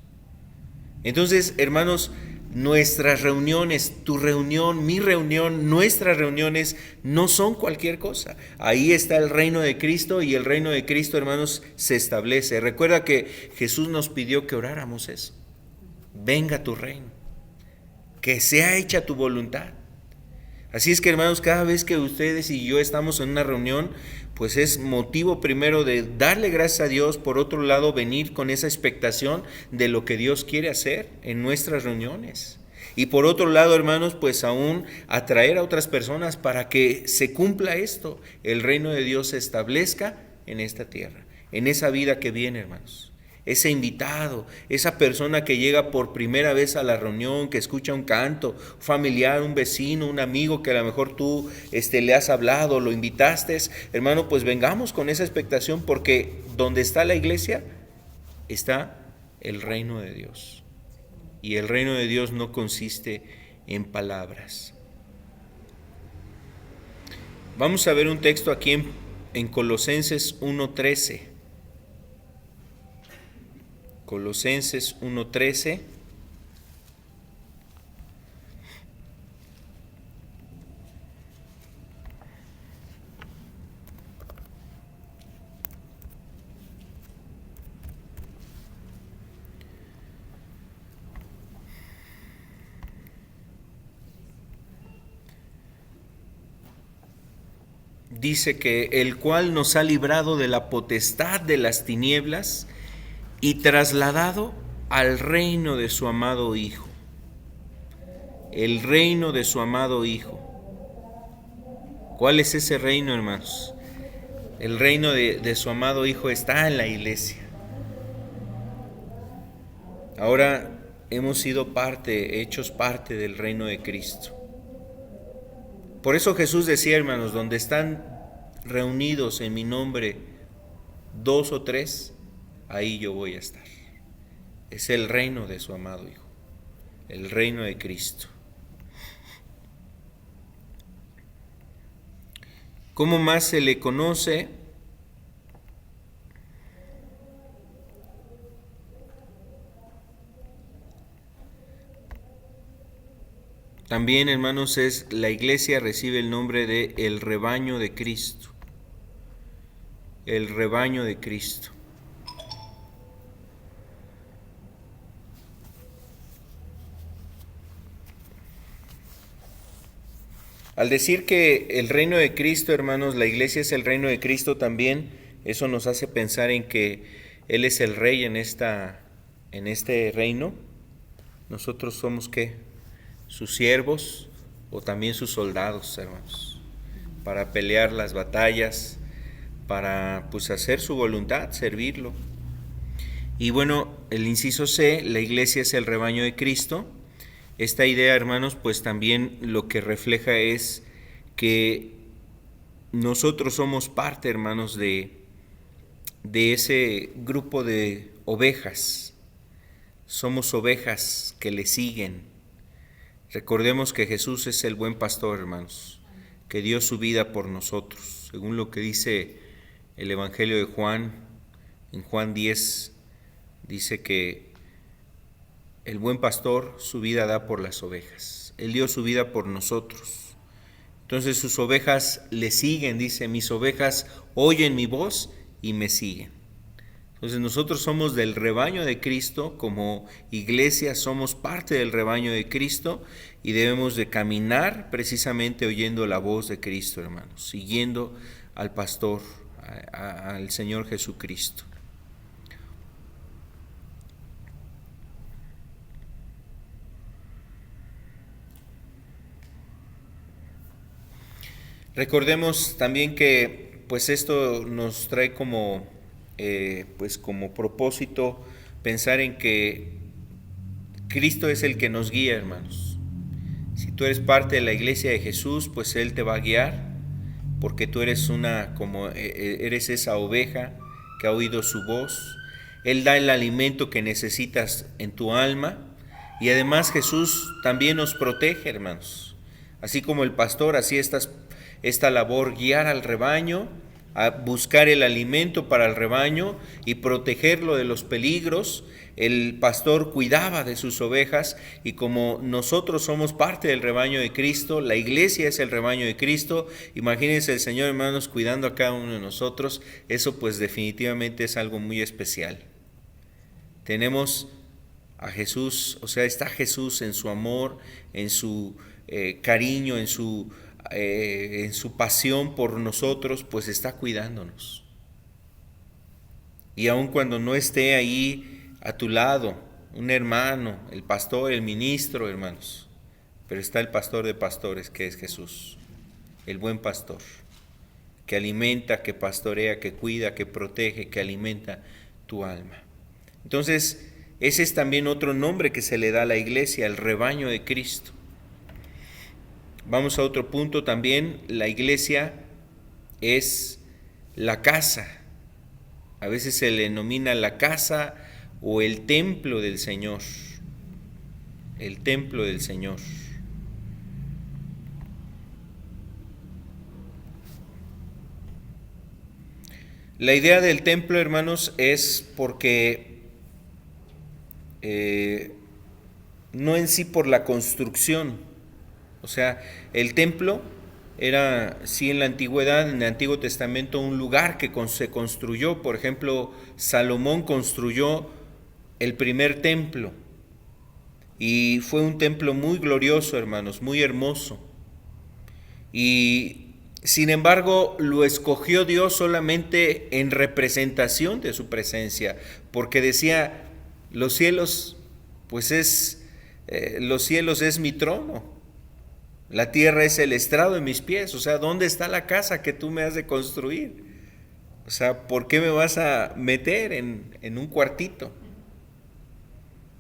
Entonces, hermanos, nuestras reuniones, tu reunión, mi reunión, nuestras reuniones no son cualquier cosa. Ahí está el reino de Cristo, y el reino de Cristo, hermanos, se establece. Recuerda que Jesús nos pidió que oráramos eso. Venga tu reino, que sea hecha tu voluntad. Así es que, hermanos, cada vez que ustedes y yo estamos en una reunión, pues es motivo primero de darle gracias a Dios, por otro lado venir con esa expectación de lo que Dios quiere hacer en nuestras reuniones. Y por otro lado, hermanos, pues aún atraer a otras personas para que se cumpla esto, el reino de Dios se establezca en esta tierra, en esa vida que viene, hermanos. Ese invitado, esa persona que llega por primera vez a la reunión, que escucha un canto, un familiar, un vecino, un amigo que a lo mejor tú le has hablado, lo invitaste, hermano, pues vengamos con esa expectación, porque donde está la iglesia está el reino de Dios. Y el reino de Dios no consiste en palabras. Vamos a ver un texto aquí en Colosenses 1:13. Colosenses 1:13. Dice que el cual nos ha librado de la potestad de las tinieblas y trasladado al reino de su amado Hijo. El reino de su amado Hijo. ¿Cuál es ese reino, hermanos? El reino de su amado Hijo está en la iglesia. Ahora hemos sido hechos parte del reino de Cristo. Por eso Jesús decía, hermanos, donde están reunidos en mi nombre 2 o 3, ahí yo voy a estar. Es el reino de su amado Hijo, el reino de Cristo. ¿Cómo más se le conoce? También, hermanos, la iglesia recibe el nombre de el rebaño de Cristo. El rebaño de Cristo. Al decir que el reino de Cristo, hermanos, la iglesia es el reino de Cristo también, eso nos hace pensar en que Él es el rey en este reino. Nosotros somos, ¿qué? Sus siervos o también sus soldados, hermanos, para pelear las batallas, para pues hacer su voluntad, servirlo. Y bueno, el inciso C, la iglesia es el rebaño de Cristo. Esta idea, hermanos, pues también lo que refleja es que nosotros somos parte, hermanos, de ese grupo de ovejas. Somos ovejas que le siguen. Recordemos que Jesús es el buen pastor, hermanos, que dio su vida por nosotros. Según lo que dice el Evangelio de Juan, en Juan 10, dice que el buen pastor su vida da por las ovejas. Él dio su vida por nosotros. Entonces sus ovejas le siguen, dice, mis ovejas oyen mi voz y me siguen. Entonces nosotros somos del rebaño de Cristo, como iglesia somos parte del rebaño de Cristo y debemos de caminar precisamente oyendo la voz de Cristo, hermanos, siguiendo al pastor, al Señor Jesucristo. Recordemos también que pues esto nos trae como propósito pensar en que Cristo es el que nos guía, hermanos. Si tú eres parte de la iglesia de Jesús, pues Él te va a guiar, porque tú eres eres esa oveja que ha oído su voz. Él da el alimento que necesitas en tu alma. Y además Jesús también nos protege, hermanos. Así como el pastor hacía esta labor, guiar al rebaño, a buscar el alimento para el rebaño y protegerlo de los peligros. El pastor cuidaba de sus ovejas, y como nosotros somos parte del rebaño de Cristo, la iglesia es el rebaño de Cristo. Imagínense el Señor, hermanos, cuidando a cada uno de nosotros. Eso pues definitivamente es algo muy especial. Tenemos a Jesús, o sea, está Jesús en su amor, en su cariño, en su pasión por nosotros, pues está cuidándonos. Y aun cuando no esté ahí a tu lado un hermano, el pastor, el ministro, hermanos, pero está el pastor de pastores, que es Jesús, el buen pastor, que alimenta, que pastorea, que cuida, que protege, que alimenta tu alma. Entonces, ese es también otro nombre que se le da a la iglesia, el rebaño de Cristo. Vamos a otro punto también. La iglesia es la casa. A veces se le denomina la casa o el templo del Señor. El templo del Señor. La idea del templo, hermanos, es porque no en sí por la construcción. O sea, el templo era, sí, en la antigüedad, en el Antiguo Testamento, un lugar que se construyó. Por ejemplo, Salomón construyó el primer templo, y fue un templo muy glorioso, hermanos, muy hermoso. Y sin embargo, lo escogió Dios solamente en representación de su presencia, porque decía, los cielos, pues los cielos es mi trono. La tierra es el estrado de mis pies. O sea, ¿dónde está la casa que tú me has de construir? O sea, ¿por qué me vas a meter en un cuartito?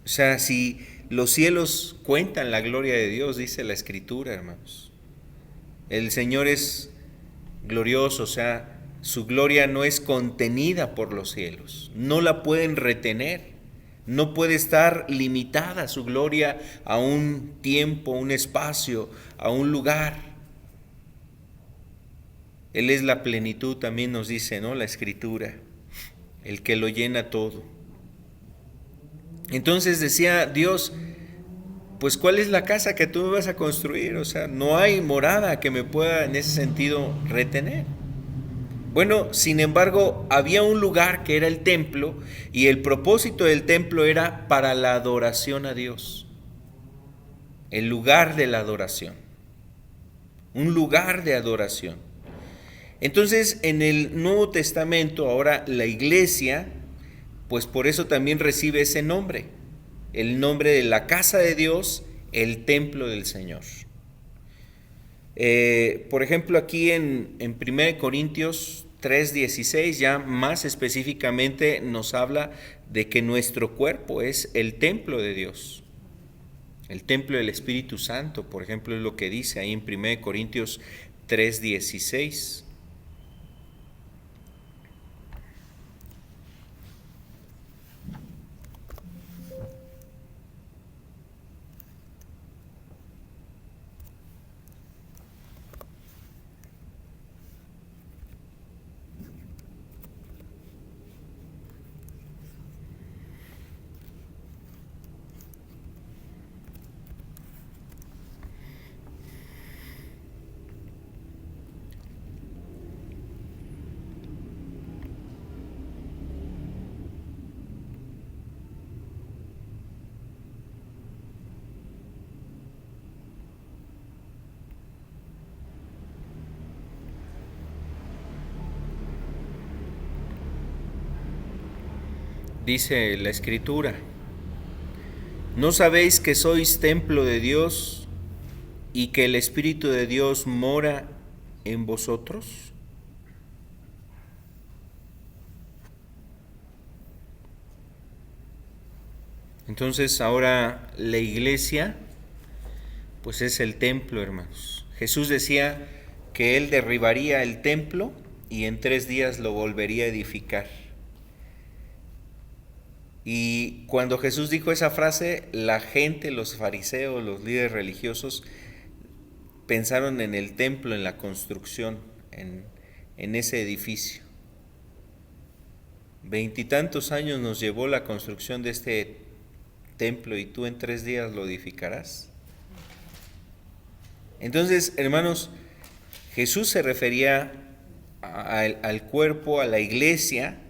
O sea, si los cielos cuentan la gloria de Dios, dice la Escritura, hermanos. El Señor es glorioso, o sea, su gloria no es contenida por los cielos. No la pueden retener. No puede estar limitada su gloria a un tiempo, un espacio, a un lugar. Él es la plenitud, también nos dice, ¿no?, la Escritura, el que lo llena todo. Entonces decía Dios, pues ¿cuál es la casa que tú me vas a construir? O sea, no hay morada que me pueda en ese sentido retener. Bueno, sin embargo, había un lugar que era el templo, y el propósito del templo era para la adoración a Dios. El lugar de la adoración. Un lugar de adoración. Entonces, en el Nuevo Testamento, ahora la iglesia, pues por eso también recibe ese nombre. El nombre de la casa de Dios, el templo del Señor. Por ejemplo, aquí en 1 Corintios 3:16, ya más específicamente nos habla de que nuestro cuerpo es el templo de Dios, el templo del Espíritu Santo. Por ejemplo, es lo que dice ahí en 1 Corintios 3:16. Dice la Escritura, ¿no sabéis que sois templo de Dios y que el Espíritu de Dios mora en vosotros? Entonces ahora la iglesia pues es el templo, hermanos. Jesús decía que Él derribaría el templo y en 3 días lo volvería a edificar. Y cuando Jesús dijo esa frase, la gente, los fariseos, los líderes religiosos, pensaron en el templo, en la construcción, en ese edificio. 20 años nos llevó la construcción de este templo y tú en 3 días lo edificarás. Entonces, hermanos, Jesús se refería al cuerpo, a la iglesia,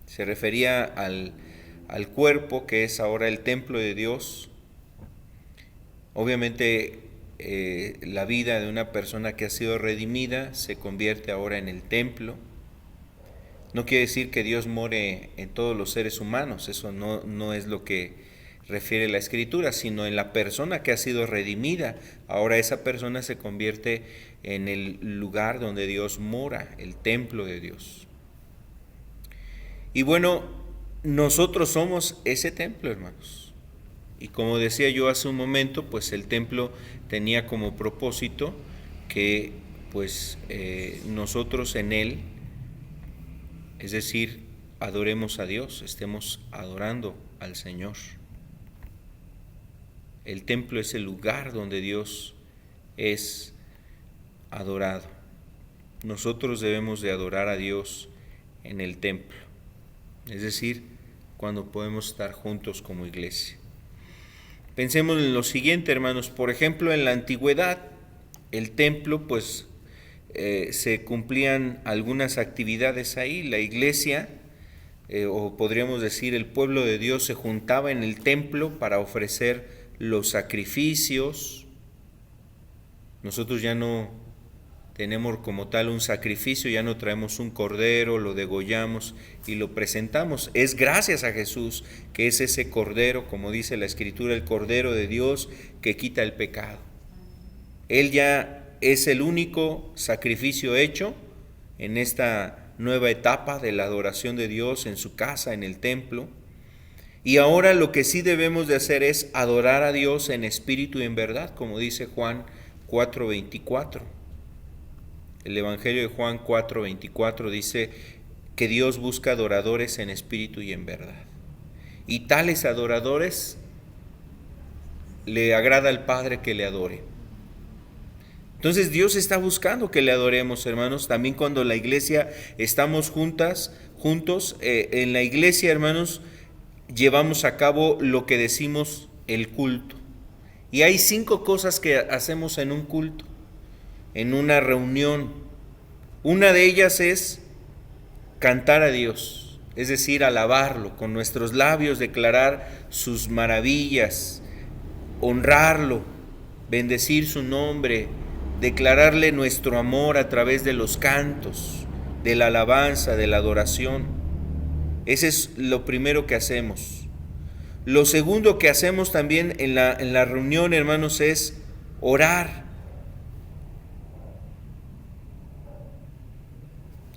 se refería al cuerpo que es ahora el templo de Dios. Obviamente la vida de una persona que ha sido redimida se convierte ahora en el templo. No quiere decir que Dios more en todos los seres humanos, eso no es lo que refiere la Escritura, sino en la persona que ha sido redimida. Ahora esa persona se convierte en el lugar donde Dios mora, el templo de Dios. Y bueno, nosotros somos ese templo, hermanos. Y como decía yo hace un momento, pues el templo tenía como propósito que pues nosotros en él, es decir, adoremos a Dios, estemos adorando al Señor. El templo es el lugar donde Dios es adorado. Nosotros debemos de adorar a Dios en el templo, es decir, cuando podemos estar juntos como iglesia. Pensemos en lo siguiente, hermanos. Por ejemplo, en la antigüedad, el templo, pues, se cumplían algunas actividades ahí. La iglesia, o podríamos decir el pueblo de Dios, se juntaba en el templo para ofrecer los sacrificios. Nosotros ya no tenemos como tal un sacrificio, ya no traemos un cordero, lo degollamos y lo presentamos. Es gracias a Jesús que es ese cordero, como dice la Escritura, el cordero de Dios que quita el pecado. Él ya es el único sacrificio hecho en esta nueva etapa de la adoración de Dios en su casa, en el templo. Y ahora lo que sí debemos de hacer es adorar a Dios en espíritu y en verdad, como dice Juan 4:24. El Evangelio de Juan 4:24 dice que Dios busca adoradores en espíritu y en verdad. Y tales adoradores le agrada al Padre que le adore. Entonces Dios está buscando que le adoremos, hermanos. También cuando la iglesia estamos juntos, en la iglesia, hermanos, llevamos a cabo lo que decimos el culto. Y hay 5 cosas que hacemos en un culto, en una reunión. Una de ellas es cantar a Dios, es decir, alabarlo, con nuestros labios declarar sus maravillas, honrarlo, bendecir su nombre, declararle nuestro amor a través de los cantos, de la alabanza, de la adoración. Ese es lo primero que hacemos. Lo segundo que hacemos también en la reunión, hermanos, es orar.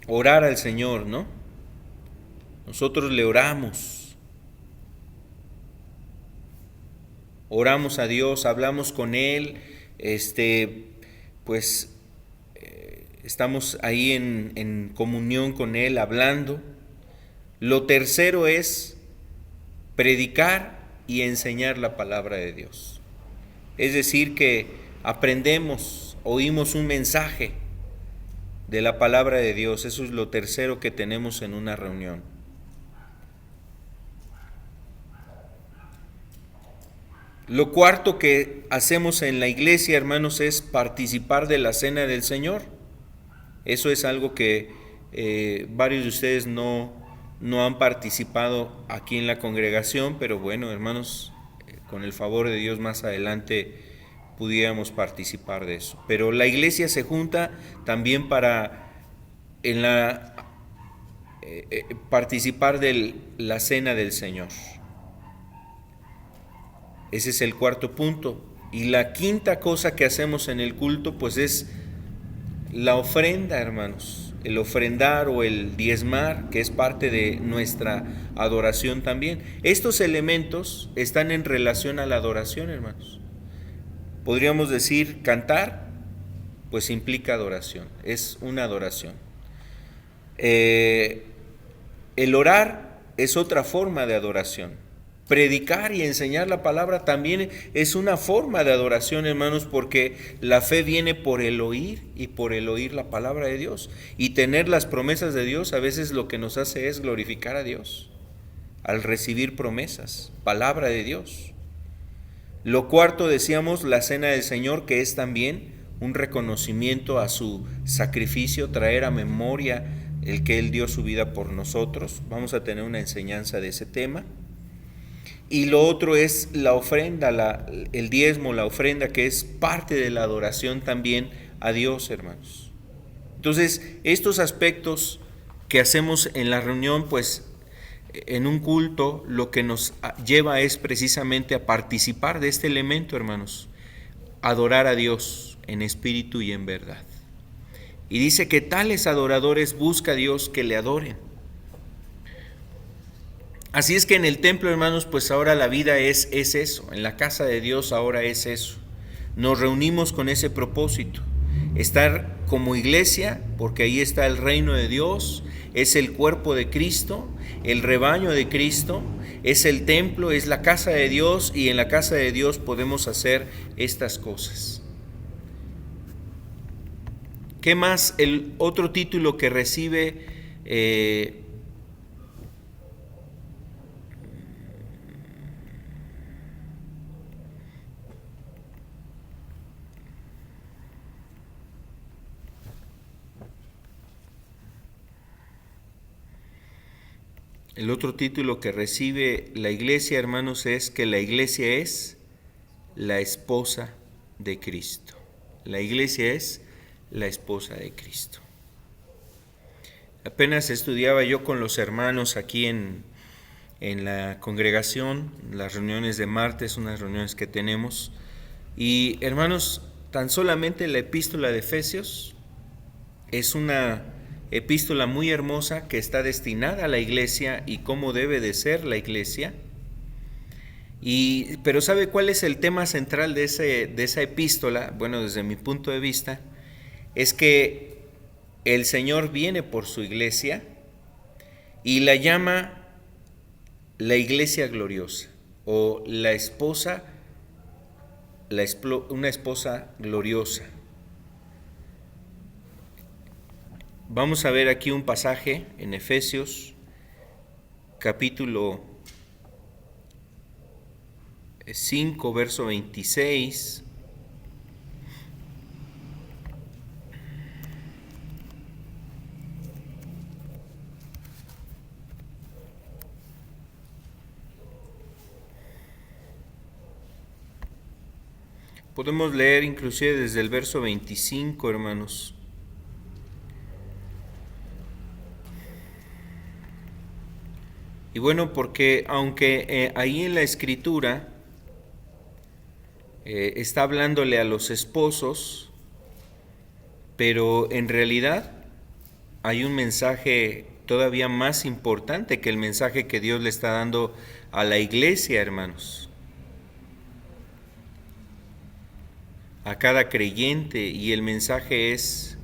Orar al Señor, ¿no? Nosotros le oramos. Oramos a Dios, hablamos con Él, estamos ahí en comunión con Él, hablando. Lo tercero es predicar y enseñar la palabra de Dios. Es decir, que aprendemos, oímos un mensaje de la palabra de Dios. Eso es lo tercero que tenemos en una reunión. Lo cuarto que hacemos en la iglesia, hermanos, es participar de la cena del Señor. Eso es algo que varios de ustedes no han participado aquí en la congregación, pero bueno, hermanos, con el favor de Dios más adelante pudiéramos participar de eso. Pero la iglesia se junta también para participar de la cena del Señor. Ese es el cuarto punto. Y la quinta cosa que hacemos en el culto, pues es la ofrenda, hermanos. El ofrendar o el diezmar, que es parte de nuestra adoración también. Estos elementos están en relación a la adoración, hermanos. Podríamos decir, cantar, pues implica adoración, es una adoración. El orar es otra forma de adoración. predicar y enseñar la palabra también es una forma de adoración, hermanos, porque la fe viene por el oír y por el oír la palabra de Dios. Y tener las promesas de Dios a veces lo que nos hace es glorificar a Dios al recibir promesas, palabra de Dios. Lo cuarto, decíamos, la cena del Señor, que es también un reconocimiento a su sacrificio, traer a memoria el que Él dio su vida por nosotros. Vamos a tener una enseñanza de ese tema. Y lo otro es la ofrenda, el diezmo, la ofrenda, que es parte de la adoración también a Dios, hermanos. Entonces, estos aspectos que hacemos en la reunión, pues en un culto, lo que nos lleva es precisamente a participar de este elemento, hermanos, adorar a Dios en espíritu y en verdad. Y dice que tales adoradores busca a Dios que le adoren. Así es que en el templo, hermanos, pues ahora la vida es eso. En la casa de Dios ahora es eso. Nos reunimos con ese propósito. Estar como iglesia, porque ahí está el reino de Dios, es el cuerpo de Cristo, el rebaño de Cristo, es el templo, es la casa de Dios, y en la casa de Dios podemos hacer estas cosas. ¿Qué más? El otro título que recibe la iglesia, hermanos, es que la iglesia es la esposa de Cristo. La iglesia es la esposa de Cristo. Apenas estudiaba yo con los hermanos aquí en la congregación, las reuniones de martes, unas reuniones que tenemos, y hermanos, tan solamente la epístola de Efesios es una epístola muy hermosa que está destinada a la iglesia y cómo debe de ser la iglesia. Pero ¿sabe cuál es el tema central de esa epístola? Bueno, desde mi punto de vista, es que el Señor viene por su iglesia y la llama la iglesia gloriosa, o la esposa, una esposa gloriosa. Vamos a ver aquí un pasaje en Efesios, capítulo 5, verso 26. Podemos leer inclusive desde el verso 25, hermanos. Y bueno, porque aunque ahí en la Escritura está hablándole a los esposos, pero en realidad hay un mensaje todavía más importante que el mensaje que Dios le está dando a la iglesia, hermanos, a cada creyente, y el mensaje es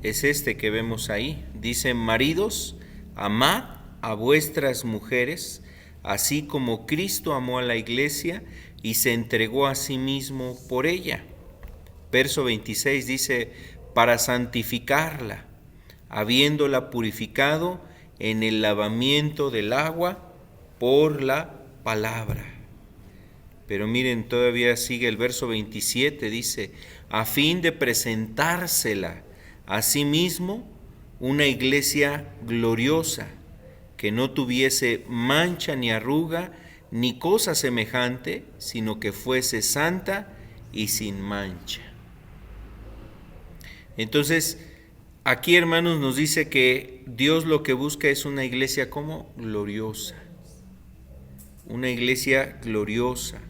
este que vemos ahí. Dice: maridos, amad a vuestras mujeres, así como Cristo amó a la iglesia y se entregó a sí mismo por ella. Verso 26 dice: para santificarla, habiéndola purificado en el lavamiento del agua por la palabra. Pero miren, todavía sigue el verso 27, dice: a fin de presentársela a sí mismo una iglesia gloriosa, que no tuviese mancha ni arruga ni cosa semejante, sino que fuese santa y sin mancha. Entonces, aquí, hermanos, nos dice que Dios lo que busca es una iglesia como gloriosa, una iglesia gloriosa,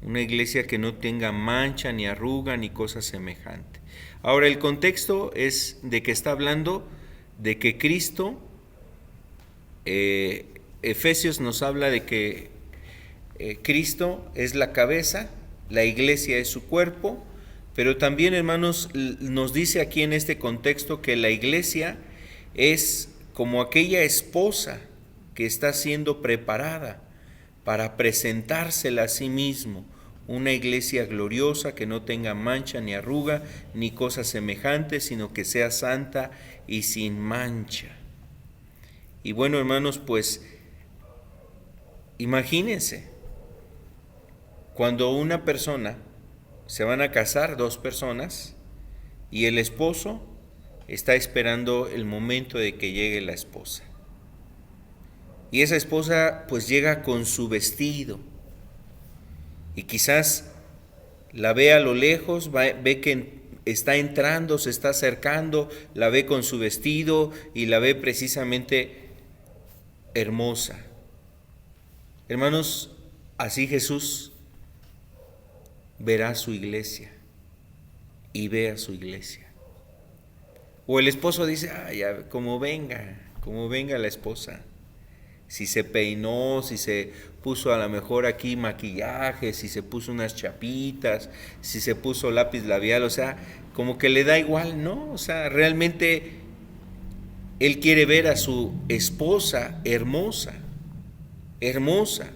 una iglesia que no tenga mancha ni arruga ni cosa semejante. Ahora, el contexto es de que está hablando de que Cristo, Efesios nos habla de que Cristo es la cabeza, la iglesia es su cuerpo, pero también, hermanos, nos dice aquí en este contexto que la iglesia es como aquella esposa que está siendo preparada para presentársela a sí mismo, una iglesia gloriosa que no tenga mancha ni arruga ni cosa semejante, sino que sea santa y sin mancha. Y bueno, hermanos, pues imagínense, cuando una persona, se van a casar dos personas, y el esposo está esperando el momento de que llegue la esposa. Y esa esposa pues llega con su vestido, y quizás la ve a lo lejos, ve que está entrando, se está acercando, la ve con su vestido y la ve precisamente hermosa. Hermanos, así Jesús verá su iglesia y ve a su iglesia. O el esposo dice, ya, como venga la esposa. Si se peinó, si se puso a lo mejor aquí maquillaje, si se puso unas chapitas, si se puso lápiz labial, o sea, como que le da igual, ¿no? O sea, realmente él quiere ver a su esposa hermosa, hermosa.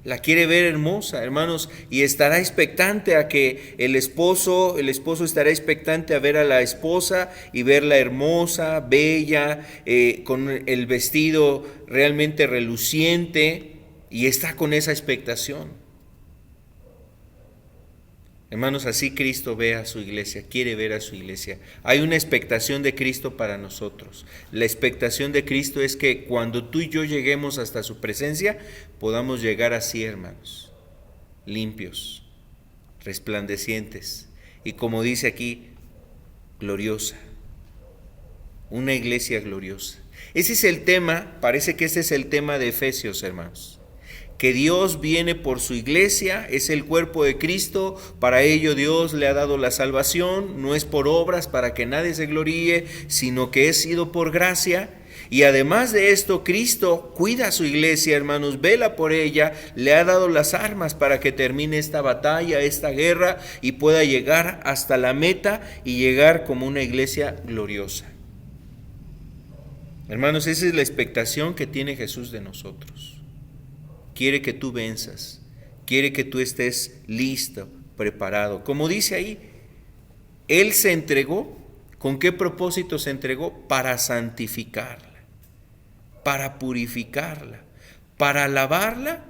La quiere ver hermosa, hermanos, y estará expectante a que el esposo estará expectante a ver a la esposa y verla hermosa, bella, con el vestido realmente reluciente, y está con esa expectación. Hermanos, así Cristo ve a su iglesia, quiere ver a su iglesia. Hay una expectación de Cristo para nosotros. La expectación de Cristo es que cuando tú y yo lleguemos hasta su presencia, podamos llegar así, hermanos, limpios, resplandecientes, y como dice aquí, gloriosa. Una iglesia gloriosa. Ese es el tema, parece que ese es el tema de Efesios, hermanos. Que Dios viene por su iglesia, es el cuerpo de Cristo, para ello Dios le ha dado la salvación, no es por obras para que nadie se gloríe, sino que es sido por gracia. Y además de esto, Cristo cuida a su iglesia, hermanos, vela por ella, le ha dado las armas para que termine esta batalla, esta guerra, y pueda llegar hasta la meta y llegar como una iglesia gloriosa. Hermanos, esa es la expectación que tiene Jesús de nosotros. Quiere que tú venzas, quiere que tú estés listo, preparado. Como dice ahí, Él se entregó. ¿Con qué propósito se entregó? Para santificarla, para purificarla, para lavarla,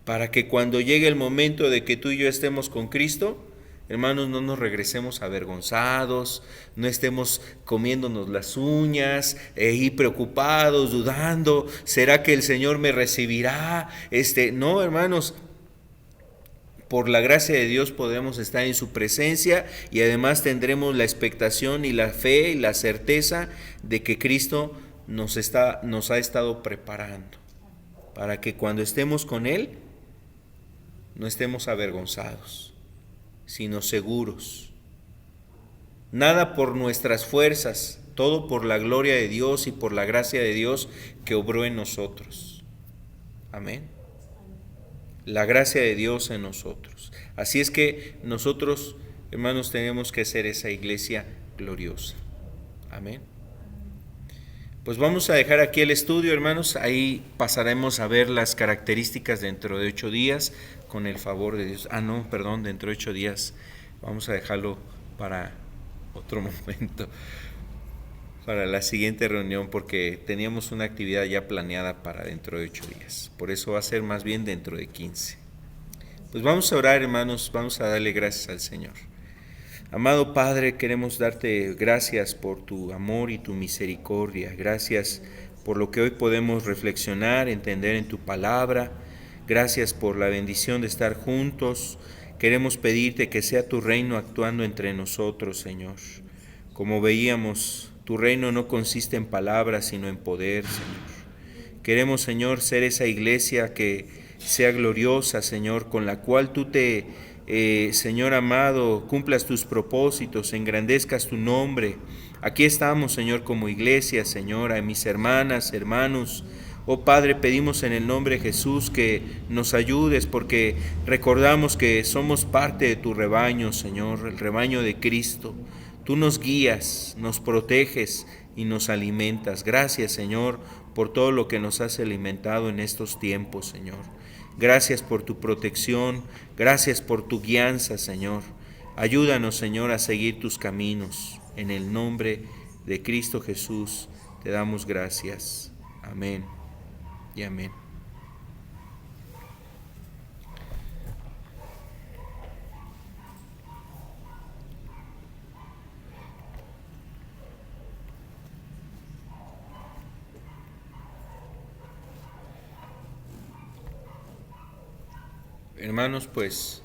para que cuando llegue el momento de que tú y yo estemos con Cristo, hermanos, no nos regresemos avergonzados, no estemos comiéndonos las uñas y preocupados, dudando, ¿será que el Señor me recibirá? No, hermanos, por la gracia de Dios podemos estar en su presencia, y además tendremos la expectación y la fe y la certeza de que Cristo nos ha estado preparando para que cuando estemos con Él no estemos avergonzados, sino seguros. Nada por nuestras fuerzas, todo por la gloria de Dios y por la gracia de Dios que obró en nosotros. Amén. La gracia de Dios en nosotros. Así es que nosotros, hermanos, tenemos que ser esa iglesia gloriosa. Amén. Pues vamos a dejar aquí el estudio, hermanos. Ahí pasaremos a ver las características dentro de 8 días, con el favor de Dios. Dentro de 8 días. Vamos a dejarlo para otro momento, para la siguiente reunión, porque teníamos una actividad ya planeada para dentro de 8 días. Por eso va a ser más bien dentro de 15. Pues vamos a orar, hermanos, vamos a darle gracias al Señor. Amado Padre, queremos darte gracias por tu amor y tu misericordia. Gracias por lo que hoy podemos reflexionar, entender en tu palabra. Gracias por la bendición de estar juntos. Queremos pedirte que sea tu reino actuando entre nosotros, Señor. Como veíamos, tu reino no consiste en palabras, sino en poder, Señor. Queremos, Señor, ser esa iglesia que sea gloriosa, Señor, con la cual tú Señor amado, cumplas tus propósitos, engrandezcas tu nombre. Aquí estamos, Señor, como iglesia, Señor, a mis hermanas, hermanos. Oh Padre, pedimos en el nombre de Jesús que nos ayudes, porque recordamos que somos parte de tu rebaño, Señor, el rebaño de Cristo. Tú nos guías, nos proteges, y nos alimentas. Gracias, Señor, por todo lo que nos has alimentado en estos tiempos, Señor. Gracias por tu protección, gracias por tu guianza, Señor. Ayúdanos, Señor, a seguir tus caminos. En el nombre de Cristo Jesús te damos gracias. Amén y amén. Hermanos, pues